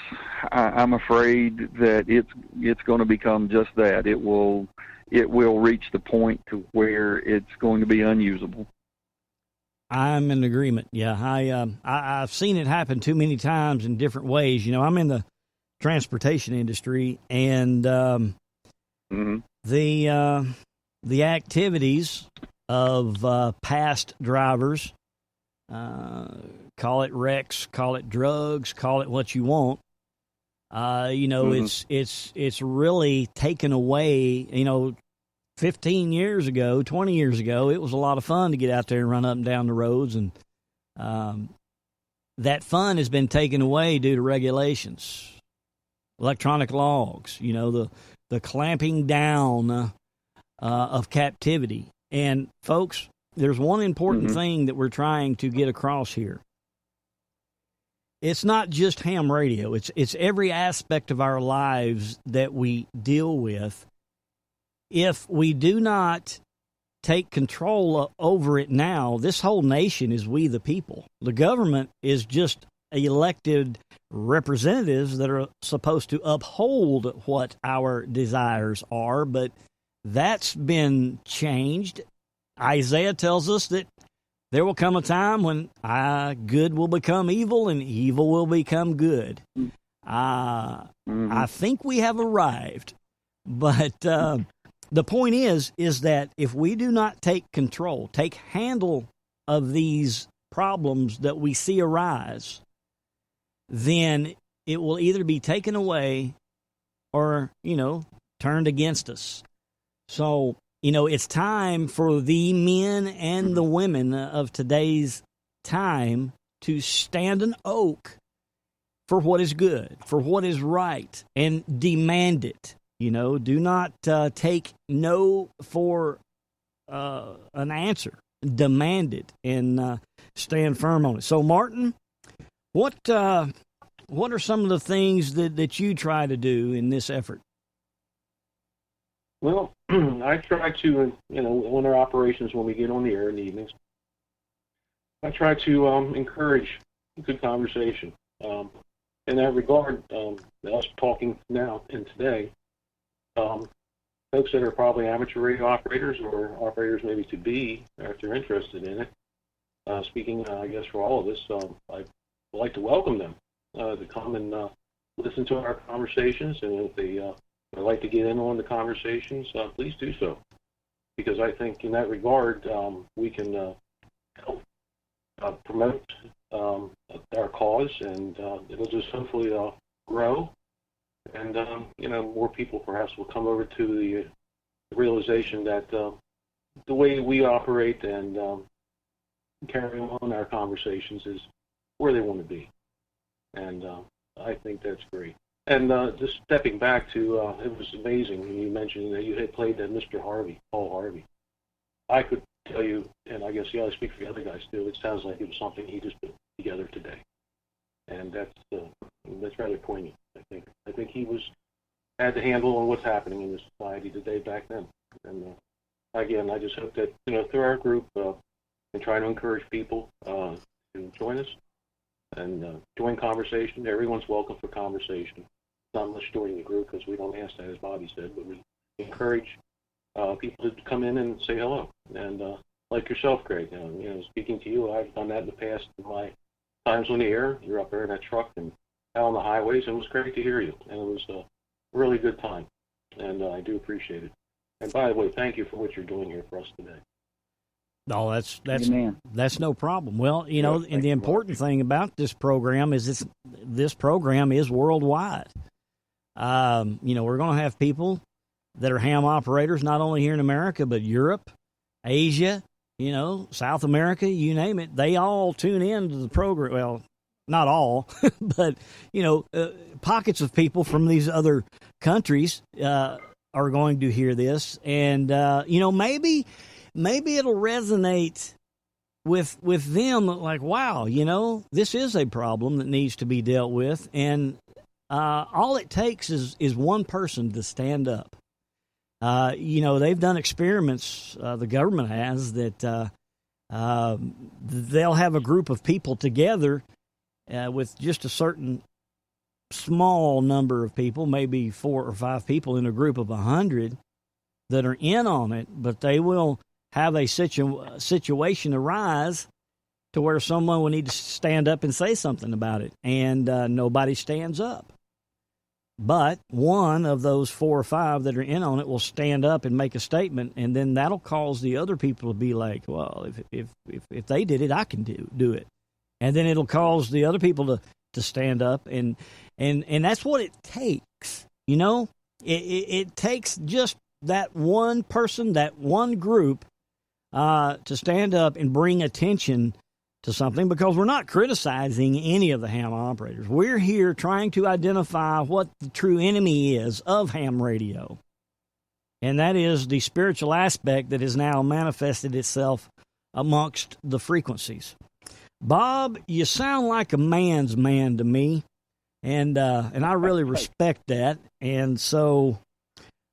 I'm afraid that it's going to become just that. It will reach the point to where it's going to be unusable. I'm in agreement. Yeah, I've seen it happen too many times in different ways. I'm in the transportation industry, and the activities of past drivers, call it wrecks, call it drugs, call it what you want. It's really taken away. 15 years ago, 20 years ago, it was a lot of fun to get out there and run up and down the roads, and that fun has been taken away due to regulations, electronic logs, the clamping down of captivity. And, folks, there's one important thing that we're trying to get across here. It's not just ham radio. It's every aspect of our lives that we deal with. If we do not take control over it now, this whole nation is we the people. The government is just elected representatives that are supposed to uphold what our desires are, but that's been changed. Isaiah tells us that there will come a time when good will become evil and evil will become good. I think we have arrived, but the point is that if we do not take control, take handle of these problems that we see arise, then it will either be taken away or, turned against us. So, it's time for the men and the women of today's time to stand an oak for what is good, for what is right, and demand it. Do not take no for an answer. Demand it and stand firm on it. So, Martin, what are some of the things that you try to do in this effort? Well, I try to, on our operations when we get on the air in the evenings, I try to encourage good conversation. In that regard, us talking now and today, folks that are probably amateur radio operators or operators maybe to be, if they're interested in it, speaking, I guess, for all of us, I'd like to welcome them to come and listen to our conversations, and if they would like to get in on the conversations, please do so. Because I think in that regard, we can help promote our cause, and it'll just hopefully grow. And, more people perhaps will come over to the realization that the way we operate and carry on our conversations is where they want to be. And I think that's great. And just stepping back to, it was amazing when you mentioned that you had played that Mr. Harvey, Paul Harvey. I could tell you, and I guess I speak for the other guys too, it sounds like it was something he just put together today. And that's rather poignant, I think. I think he had the handle on what's happening in the society today back then. And again, I just hope that, through our group, and try to encourage people to join us and join conversation. Everyone's welcome for conversation. Not much joining the group because we don't ask that, as Bobby said, but we encourage people to come in and say hello. And like yourself, Craig, speaking to you, I've done that in the past in my times on the air. You're up there in that truck and out on the highways, and it was great to hear you. And it was a really good time, and I do appreciate it. And by the way, thank you for what you're doing here for us today. No, that's no problem. Well, and the important thing about this program is this program is worldwide. We're going to have people that are ham operators not only here in America, but Europe, Asia, South America, you name it. They all tune in to the program. Well, not all, but, pockets of people from these other countries are going to hear this. And, maybe it'll resonate with them like, wow, this is a problem that needs to be dealt with. And all it takes is one person to stand up. They've done experiments, the government has, that they'll have a group of people together with just a certain small number of people, maybe 4 or 5 people in a group of 100 that are in on it, but they will have a situation arise to where someone will need to stand up and say something about it, and nobody stands up. But one of those 4 or 5 that are in on it will stand up and make a statement, and then that'll cause the other people to be like, well, if they did it, I can do it. And then it'll cause the other people to stand up, and that's what it takes. You know, it takes just that one person, that one group, to stand up and bring attention to something, because we're not criticizing any of the ham operators. We're here trying to identify what the true enemy is of ham radio, and that is the spiritual aspect that has now manifested itself amongst the frequencies. Bob, you sound like a man's man to me, and I really respect that. And so,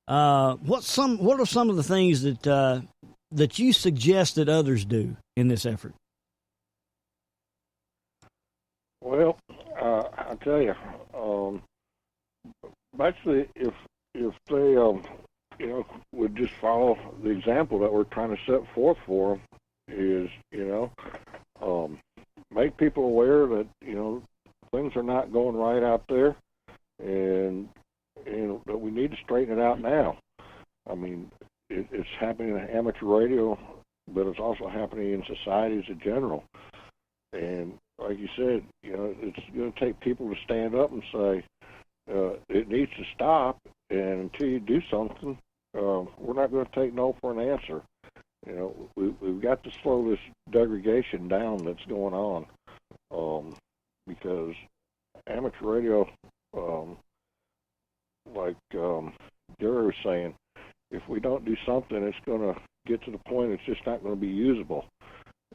what are some of the things that you suggest that others do in this effort? Well, I'll tell you, actually, if they, would just follow the example that we're trying to set forth for them, is, make people aware that, things are not going right out there, and that we need to straighten it out now. I mean, it's happening in amateur radio, but it's also happening in societies in general. And like you said, it's going to take people to stand up and say, it needs to stop, and until you do something, we're not going to take no for an answer. We've got to slow this degradation down that's going on, because amateur radio, like Gary was saying, if we don't do something, it's going to get to the point it's just not going to be usable.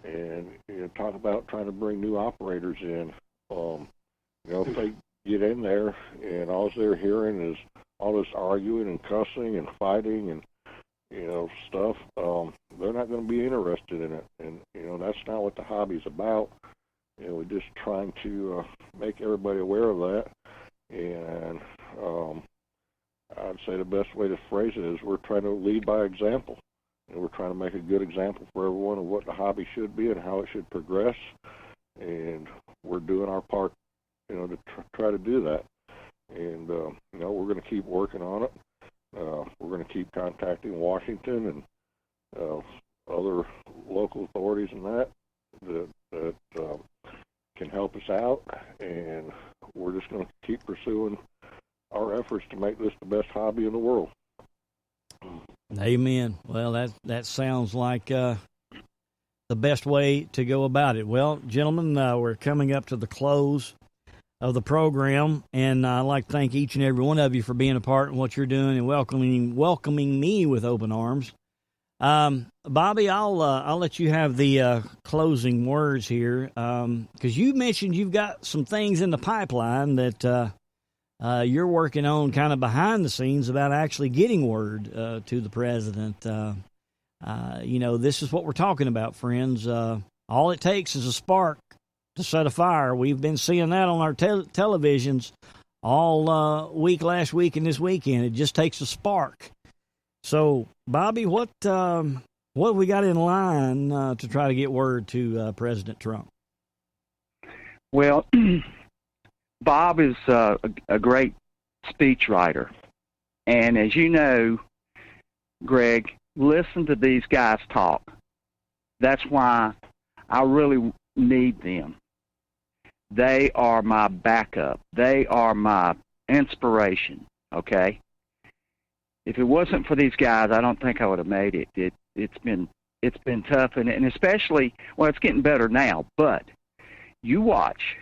And talk about trying to bring new operators in. If they get in there and all they're hearing is all this arguing and cussing and fighting and stuff, they're not going to be interested in it. And that's not what the hobby's about. We're just trying to make everybody aware of that. And I'd say the best way to phrase it is we're trying to lead by example. And we're trying to make a good example for everyone of what the hobby should be and how it should progress. And we're doing our part, to try to do that. And, we're going to keep working on it. We're going to keep contacting Washington and other local authorities and that can help us out. And we're just going to keep pursuing our efforts to make this the best hobby in the world. Amen. Well, that sounds like the best way to go about it. Well, gentlemen, we're coming up to the close of the program, and I'd like to thank each and every one of you for being a part in what you're doing and welcoming me with open arms. Bobby, I'll let you have the closing words here, because you mentioned you've got some things in the pipeline that you're working on kind of behind the scenes about actually getting word to the president. This is what we're talking about, friends. All it takes is a spark to set a fire. We've been seeing that on our televisions all week, last week, and this weekend. It just takes a spark. So, Bobby, what have we got in line to try to get word to President Trump? Well, Bob is a great speechwriter. And as you know, Greg, listen to these guys talk. That's why I really need them. They are my backup. They are my inspiration, okay? If it wasn't for these guys, I don't think I would have made it. It's been tough, and especially, well, it's getting better now, but you watch.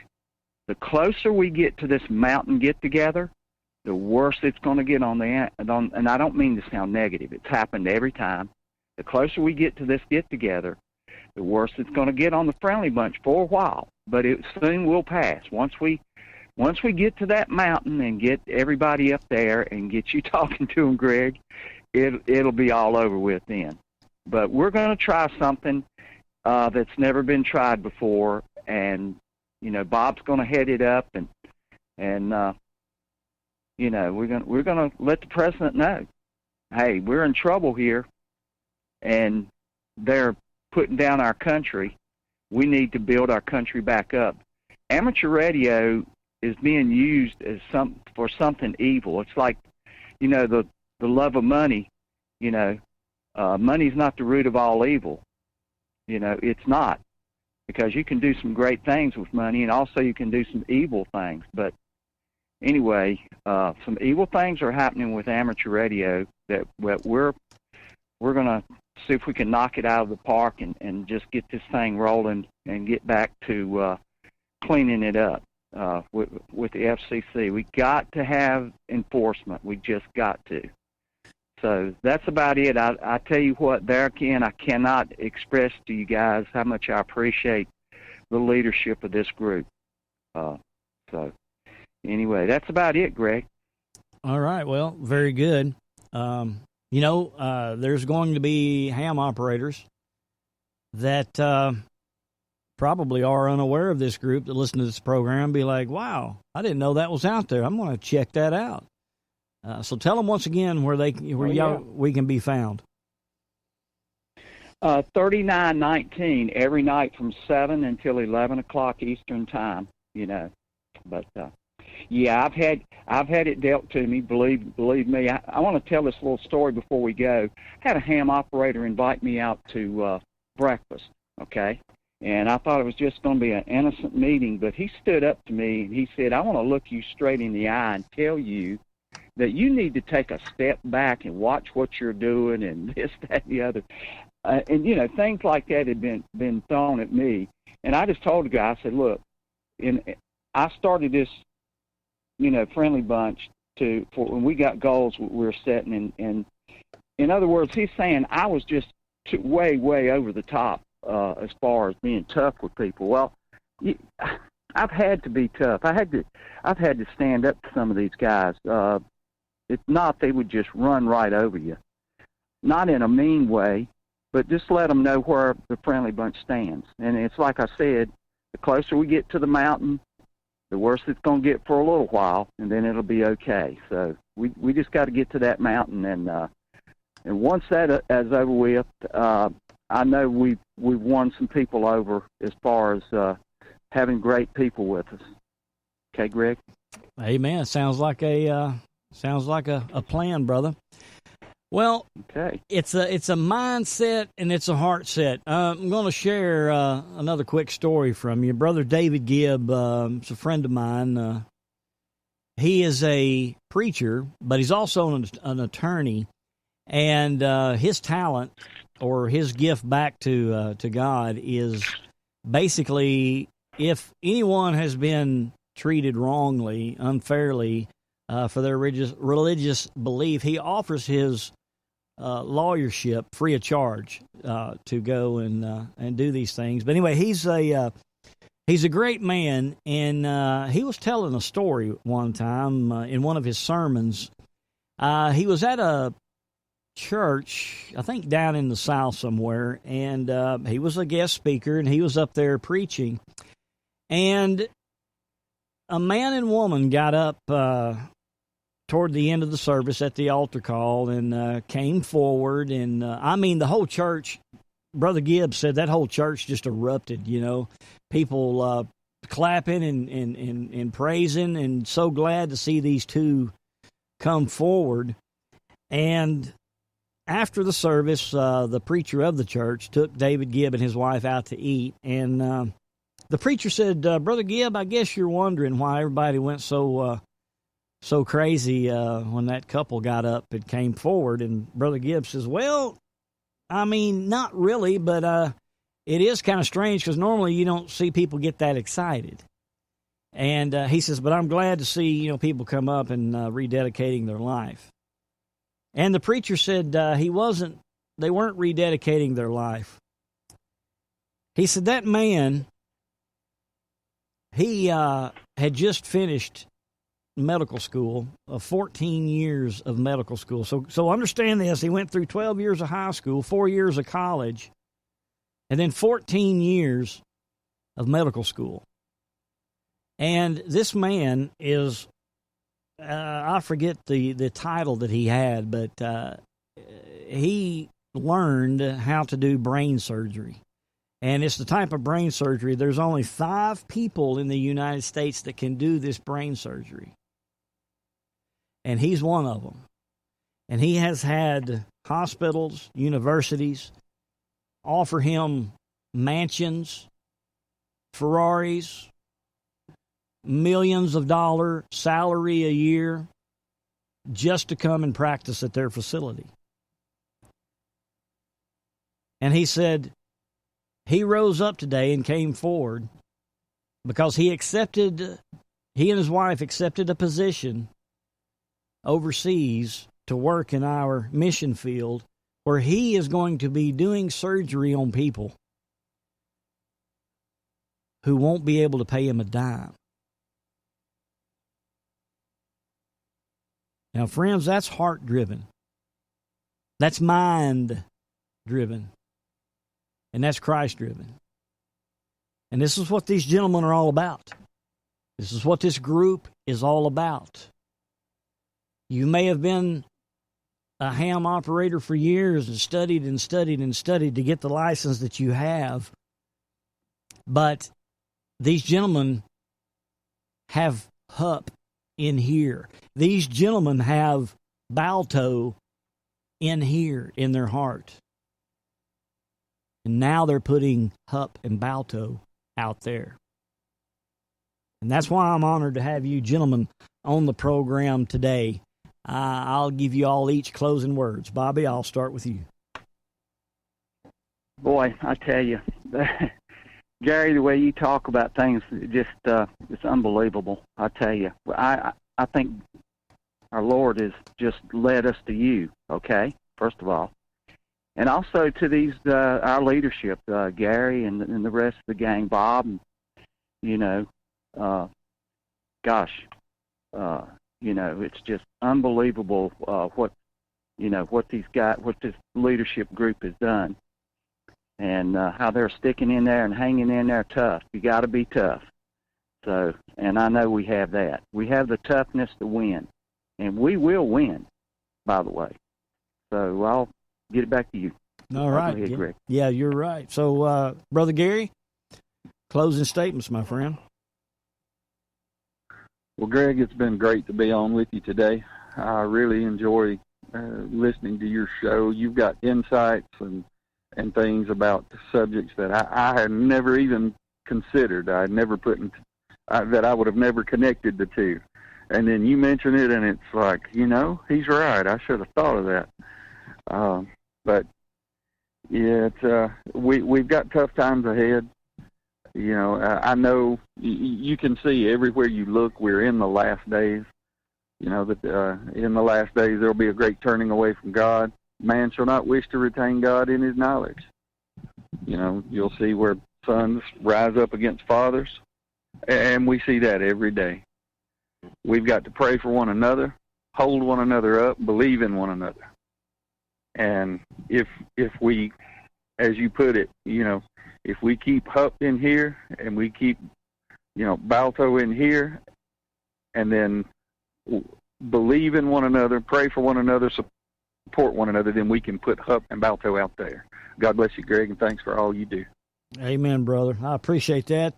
The closer we get to this mountain get-together, the worse it's going to get and I don't mean to sound negative. It's happened every time. The closer we get to this get-together, the worse it's going to get on the Friendly Bunch for a while. But it soon will pass. Once we get to that mountain and get everybody up there and get you talking to them, Greg, it'll be all over with then. But we're going to try something that's never been tried before, and Bob's going to head it up, and we're going to let the president know, hey, we're in trouble here, and they're putting down our country. We need to build our country back up. Amateur radio is being used as for something evil. It's like, the love of money. Money's not the root of all evil. It's not, because you can do some great things with money, and also you can do some evil things. But anyway, some evil things are happening with amateur radio that we're going to see if we can knock it out of the park and just get this thing rolling and get back to cleaning it up with the FCC. We got to have enforcement. We just got to. So that's about it. I tell you what, there again, I cannot express to you guys how much I appreciate the leadership of this group. So anyway, that's about it, Greg. All right. Well, very good. There's going to be ham operators that probably are unaware of this group that listen to this program and be like, wow, I didn't know that was out there. I'm going to check that out. So tell them once again where we can be found. 3919 every night from 7 until 11 o'clock Eastern time. But yeah, I've had it dealt to me. Believe me. I want to tell this little story before we go. I had a ham operator invite me out to breakfast. Okay. And I thought it was just going to be an innocent meeting, but he stood up to me and he said, I want to look you straight in the eye and tell you that you need to take a step back and watch what you're doing and this, that, and the other. And, things like that had been thrown at me. And I just told the guy, I said, look, I started this, friendly bunch for when we got goals we were setting. And in other words, he's saying I was just way, way over the top as far as being tough with people. Well, I've had to be tough. I've had to stand up to some of these guys. If not, they would just run right over you. Not in a mean way, but just let them know where the friendly bunch stands. And it's like I said, the closer we get to the mountain, the worse it's going to get for a little while, and then it'll be okay. So we just got to get to that mountain, and once that is over with, I know we've won some people over as far as having great people with us. Okay, Greg? Amen. Sounds like a plan, brother. Well, okay. It's a mindset and it's a heart set. I'm going to share another quick story from you. Brother David Gibb is a friend of mine. He is a preacher, but he's also an attorney, and his talent or his gift back to God is basically, if anyone has been treated wrongly, unfairly, for their religious belief, he offers his lawyership free of charge to go and do these things. But anyway, he's a great man, and he was telling a story one time in one of his sermons. He was at a church, I think down in the South somewhere, and he was a guest speaker, and he was up there preaching, and a man and woman got up toward the end of the service at the altar call and came forward, and the whole church, Brother Gibbs said that whole church just erupted, people clapping and praising, and so glad to see these two come forward. And after the service, the preacher of the church took David Gibb and his wife out to eat, and the preacher said, Brother Gibb, I guess you're wondering why everybody went so crazy when that couple got up and came forward. And Brother Gibb says, well, not really, but it is kind of strange because normally you don't see people get that excited. And he says, but I'm glad to see, people come up and rededicating their life. And the preacher said they weren't rededicating their life. He said that man, he had just finished medical school, 14 years of medical school. So understand this. He went through 12 years of high school, 4 years of college, and then 14 years of medical school. And this man is, I forget the title that he had, but he learned how to do brain surgery. And it's the type of brain surgery. There's only 5 people in the United States that can do this brain surgery. And he's one of them. And he has had hospitals, universities offer him mansions, Ferraris, millions of dollars salary a year just to come and practice at their facility. And he said he rose up today and came forward because he and his wife accepted a position overseas to work in our mission field where he is going to be doing surgery on people who won't be able to pay him a dime. Now, friends, that's heart-driven. That's mind-driven. And that's Christ-driven. And this is what these gentlemen are all about. This is what this group is all about. You may have been a ham operator for years and studied and studied and studied to get the license that you have. But these gentlemen have HUP in here. These gentlemen have Balto in here in their heart. And now they're putting HUP and Balto out there. And that's why I'm honored to have you gentlemen on the program today. I'll give you all each closing words. Bobby, I'll start with you. Boy, I tell you, Gary, the way you talk about things, it's unbelievable. I tell you, I think our Lord has just led us to you, okay, first of all. And also to these, our leadership, Gary and the rest of the gang, Bob, and, it's just unbelievable what this leadership group has done, and how they're sticking in there and hanging in there tough. You got to be tough. So, and I know we have that. We have the toughness to win, and we will win, by the way. So I'll get it back to you. All right. Go ahead, Greg. Yeah, you're right. So, Brother Gary, closing statements, my friend. Well, Greg, it's been great to be on with you today. I really enjoy listening to your show. You've got insights and things about subjects that I had never even considered. I had never that I would have never connected the two. And then you mention it, and it's like, he's right. I should have thought of that. But yeah, we've got tough times ahead. I know you can see everywhere you look, we're in the last days. That in the last days there'll be a great turning away from God. Man shall not wish to retain God in his knowledge. You'll see where sons rise up against fathers, and we see that every day. We've got to pray for one another, hold one another up, believe in one another. And if we, as you put it, if we keep HUP in here and we keep, Balto in here, and then believe in one another, pray for one another, support one another, then we can put HUP and Balto out there. God bless you, Greg, and thanks for all you do. Amen, brother. I appreciate that.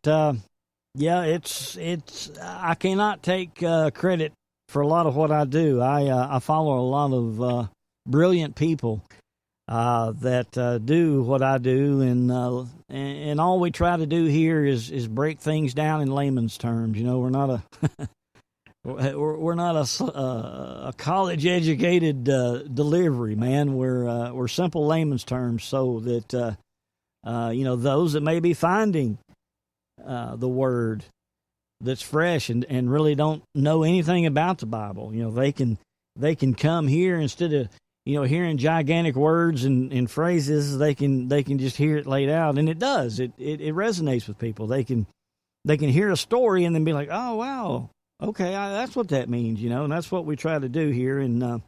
It's I cannot take credit for a lot of what I do. I follow a lot of brilliant people that do what I do, and all we try to do here is break things down in layman's terms. We're not a college educated delivery, man. We're simple layman's terms, so that those that may be finding the word that's fresh and really don't know anything about the Bible, they can come here instead of hearing gigantic words and phrases. They can just hear it laid out, and it does. It resonates with people. They can hear a story and then be like, oh wow, okay, that's what that means, and that's what we try to do here. And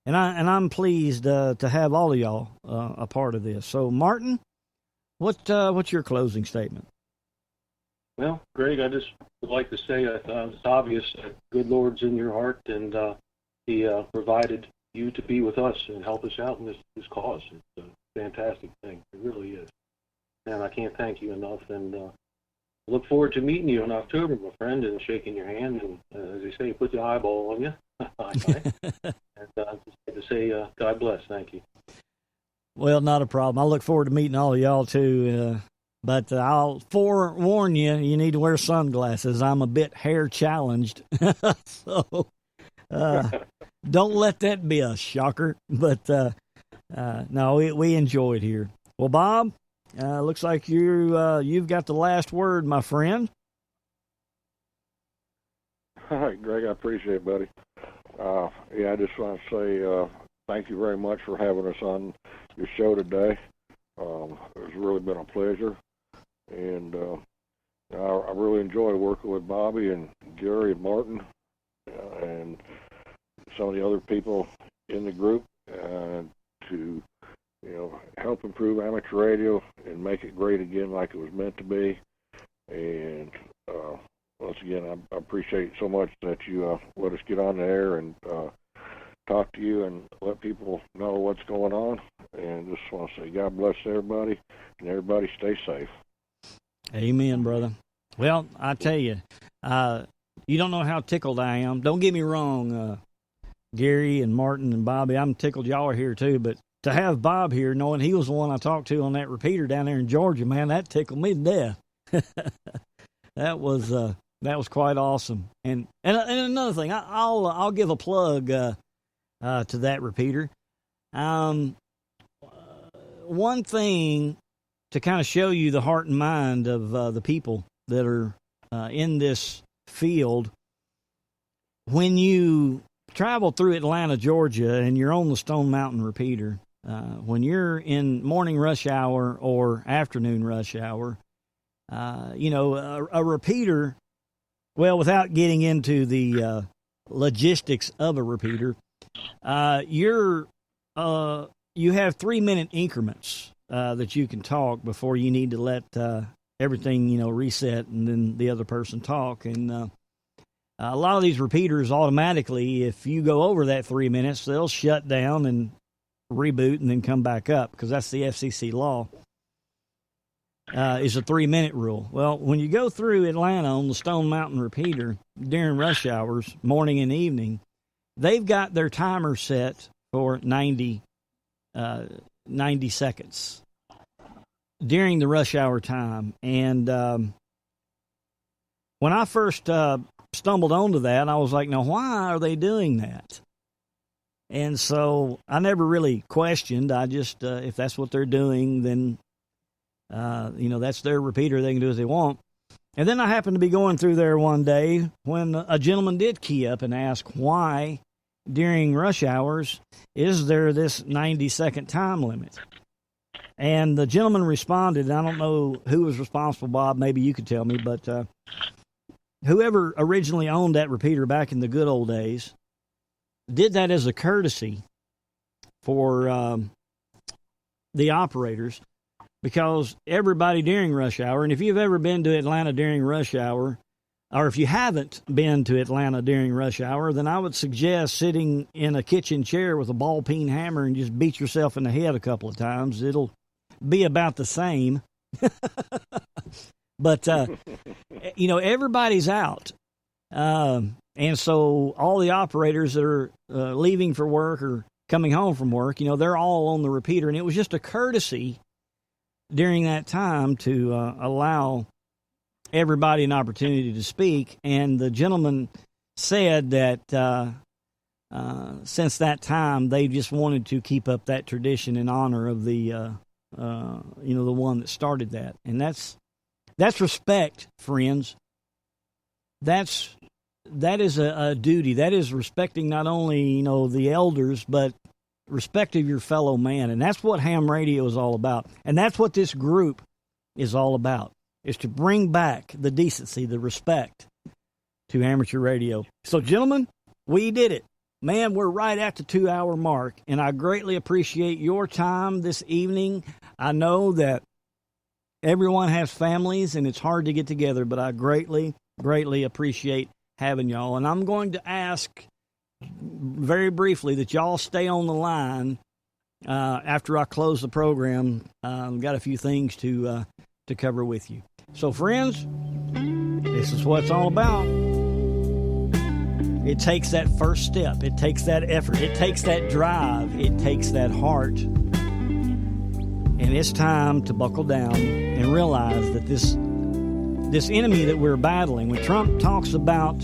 I'm pleased to have all of y'all a part of this. So, Martin, what's your closing statement? Well, Greg, I just would like to say it's obvious that good Lord's in your heart, and He provided you to be with us and help us out in this cause. It's a fantastic thing. It really is. and I can't thank you enough. And look forward to meeting you in October, my friend, and shaking your hand. And as they say, put the eyeball on you. And just like to say, God bless. Thank you. Well, not a problem. I look forward to meeting all of y'all too. But I'll forewarn you, you need to wear sunglasses. I'm a bit hair challenged. So don't let that be a shocker. But no, we enjoyed here. Well, Bob, looks like you've got the last word, my friend. All right, Greg, I appreciate it, buddy. I just want to say thank you very much for having us on your show today. It's really been a pleasure. And I really enjoy working with Bobby and Gary and Martin and some of the other people in the group to help improve amateur radio and make it great again like it was meant to be. And once again, I appreciate so much that you let us get on the air and talk to you and let people know what's going on. And just want to say God bless everybody, and everybody stay safe. Amen, brother. Well, I tell you, you don't know how tickled I am. Don't get me wrong, Gary and Martin and Bobby, I'm tickled y'all are here too, but to have Bob here, knowing he was the one I talked to on that repeater down there in Georgia, man, that tickled me to death. That was quite awesome. And another thing, I'll give a plug to that repeater. One thing to kind of show you the heart and mind of the people that are in this field, when you travel through Atlanta, Georgia, and you're on the Stone Mountain repeater, when you're in morning rush hour or afternoon rush hour, a repeater, well, without getting into the logistics of a repeater, you have 3-minute increments that you can talk before you need to let everything, reset and then the other person talk. And a lot of these repeaters automatically, if you go over that 3 minutes, they'll shut down and reboot and then come back up, because that's the FCC law, is a 3-minute rule. Well, when you go through Atlanta on the Stone Mountain repeater during rush hours, morning and evening, they've got their timer set for 90 seconds during the rush hour time. And when I first stumbled onto that, I was like, now, why are they doing that? And so I never really questioned. I just, if that's what they're doing, then, that's their repeater. They can do as they want. And then I happened to be going through there one day when a gentleman did key up and ask why during rush hours is there this 90-second time limit. And the gentleman responded, and I don't know who was responsible, Bob, maybe you could tell me, but whoever originally owned that repeater back in the good old days did that as a courtesy for the operators, because everybody during rush hour, and if you've ever been to Atlanta during rush hour, or if you haven't been to Atlanta during rush hour, then I would suggest sitting in a kitchen chair with a ball peen hammer and just beat yourself in the head a couple of times. It'll be about the same. But, everybody's out. And so all the operators that are leaving for work or coming home from work, they're all on the repeater. And it was just a courtesy during that time to allow everybody an opportunity to speak. And the gentleman said that since that time, they just wanted to keep up that tradition in honor of the one that started that. And that's respect, friends. That is a duty. That is respecting not only, the elders, but respect of your fellow man. And that's what ham radio is all about. And that's what this group is all about, is to bring back the decency, the respect to amateur radio. So, gentlemen, we did it. Man, we're right at the 2-hour mark, and I greatly appreciate your time this evening. I know that everyone has families, and it's hard to get together, but I greatly, greatly appreciate having y'all. And I'm going to ask very briefly that y'all stay on the line after I close the program, got a few things to cover with you. So, friends, this is what it's all about. It takes that first step. It takes that effort. It takes that drive. It takes that heart. And it's time to buckle down and realize that this enemy that we're battling, when Trump talks about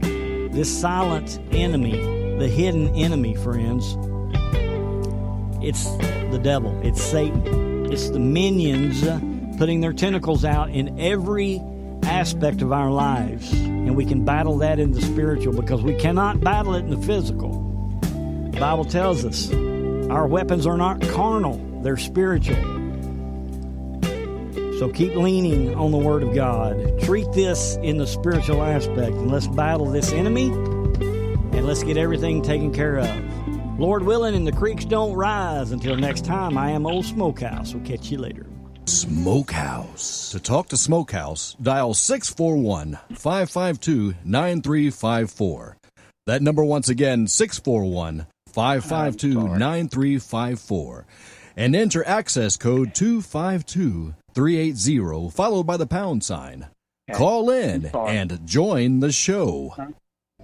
this silent enemy, the hidden enemy, friends, it's the devil. It's Satan. It's the minions putting their tentacles out in every aspect of our lives. And we can battle that in the spiritual because we cannot battle it in the physical. The Bible tells us our weapons are not carnal, they're spiritual. So keep leaning on the Word of God. Treat this in the spiritual aspect, and let's battle this enemy, and let's get everything taken care of. Lord willing, and the creeks don't rise. Until next time, I am Old Smokehouse. We'll catch you later. Smokehouse. To talk to Smokehouse, dial 641-552-9354. That number once again, 641-552-9354. And enter access code 252380, followed by the pound sign. Call in and join the show.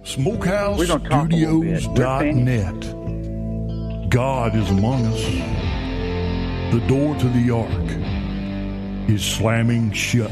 SmokehouseStudios.net. God is among us. The door to the ark is slamming shut.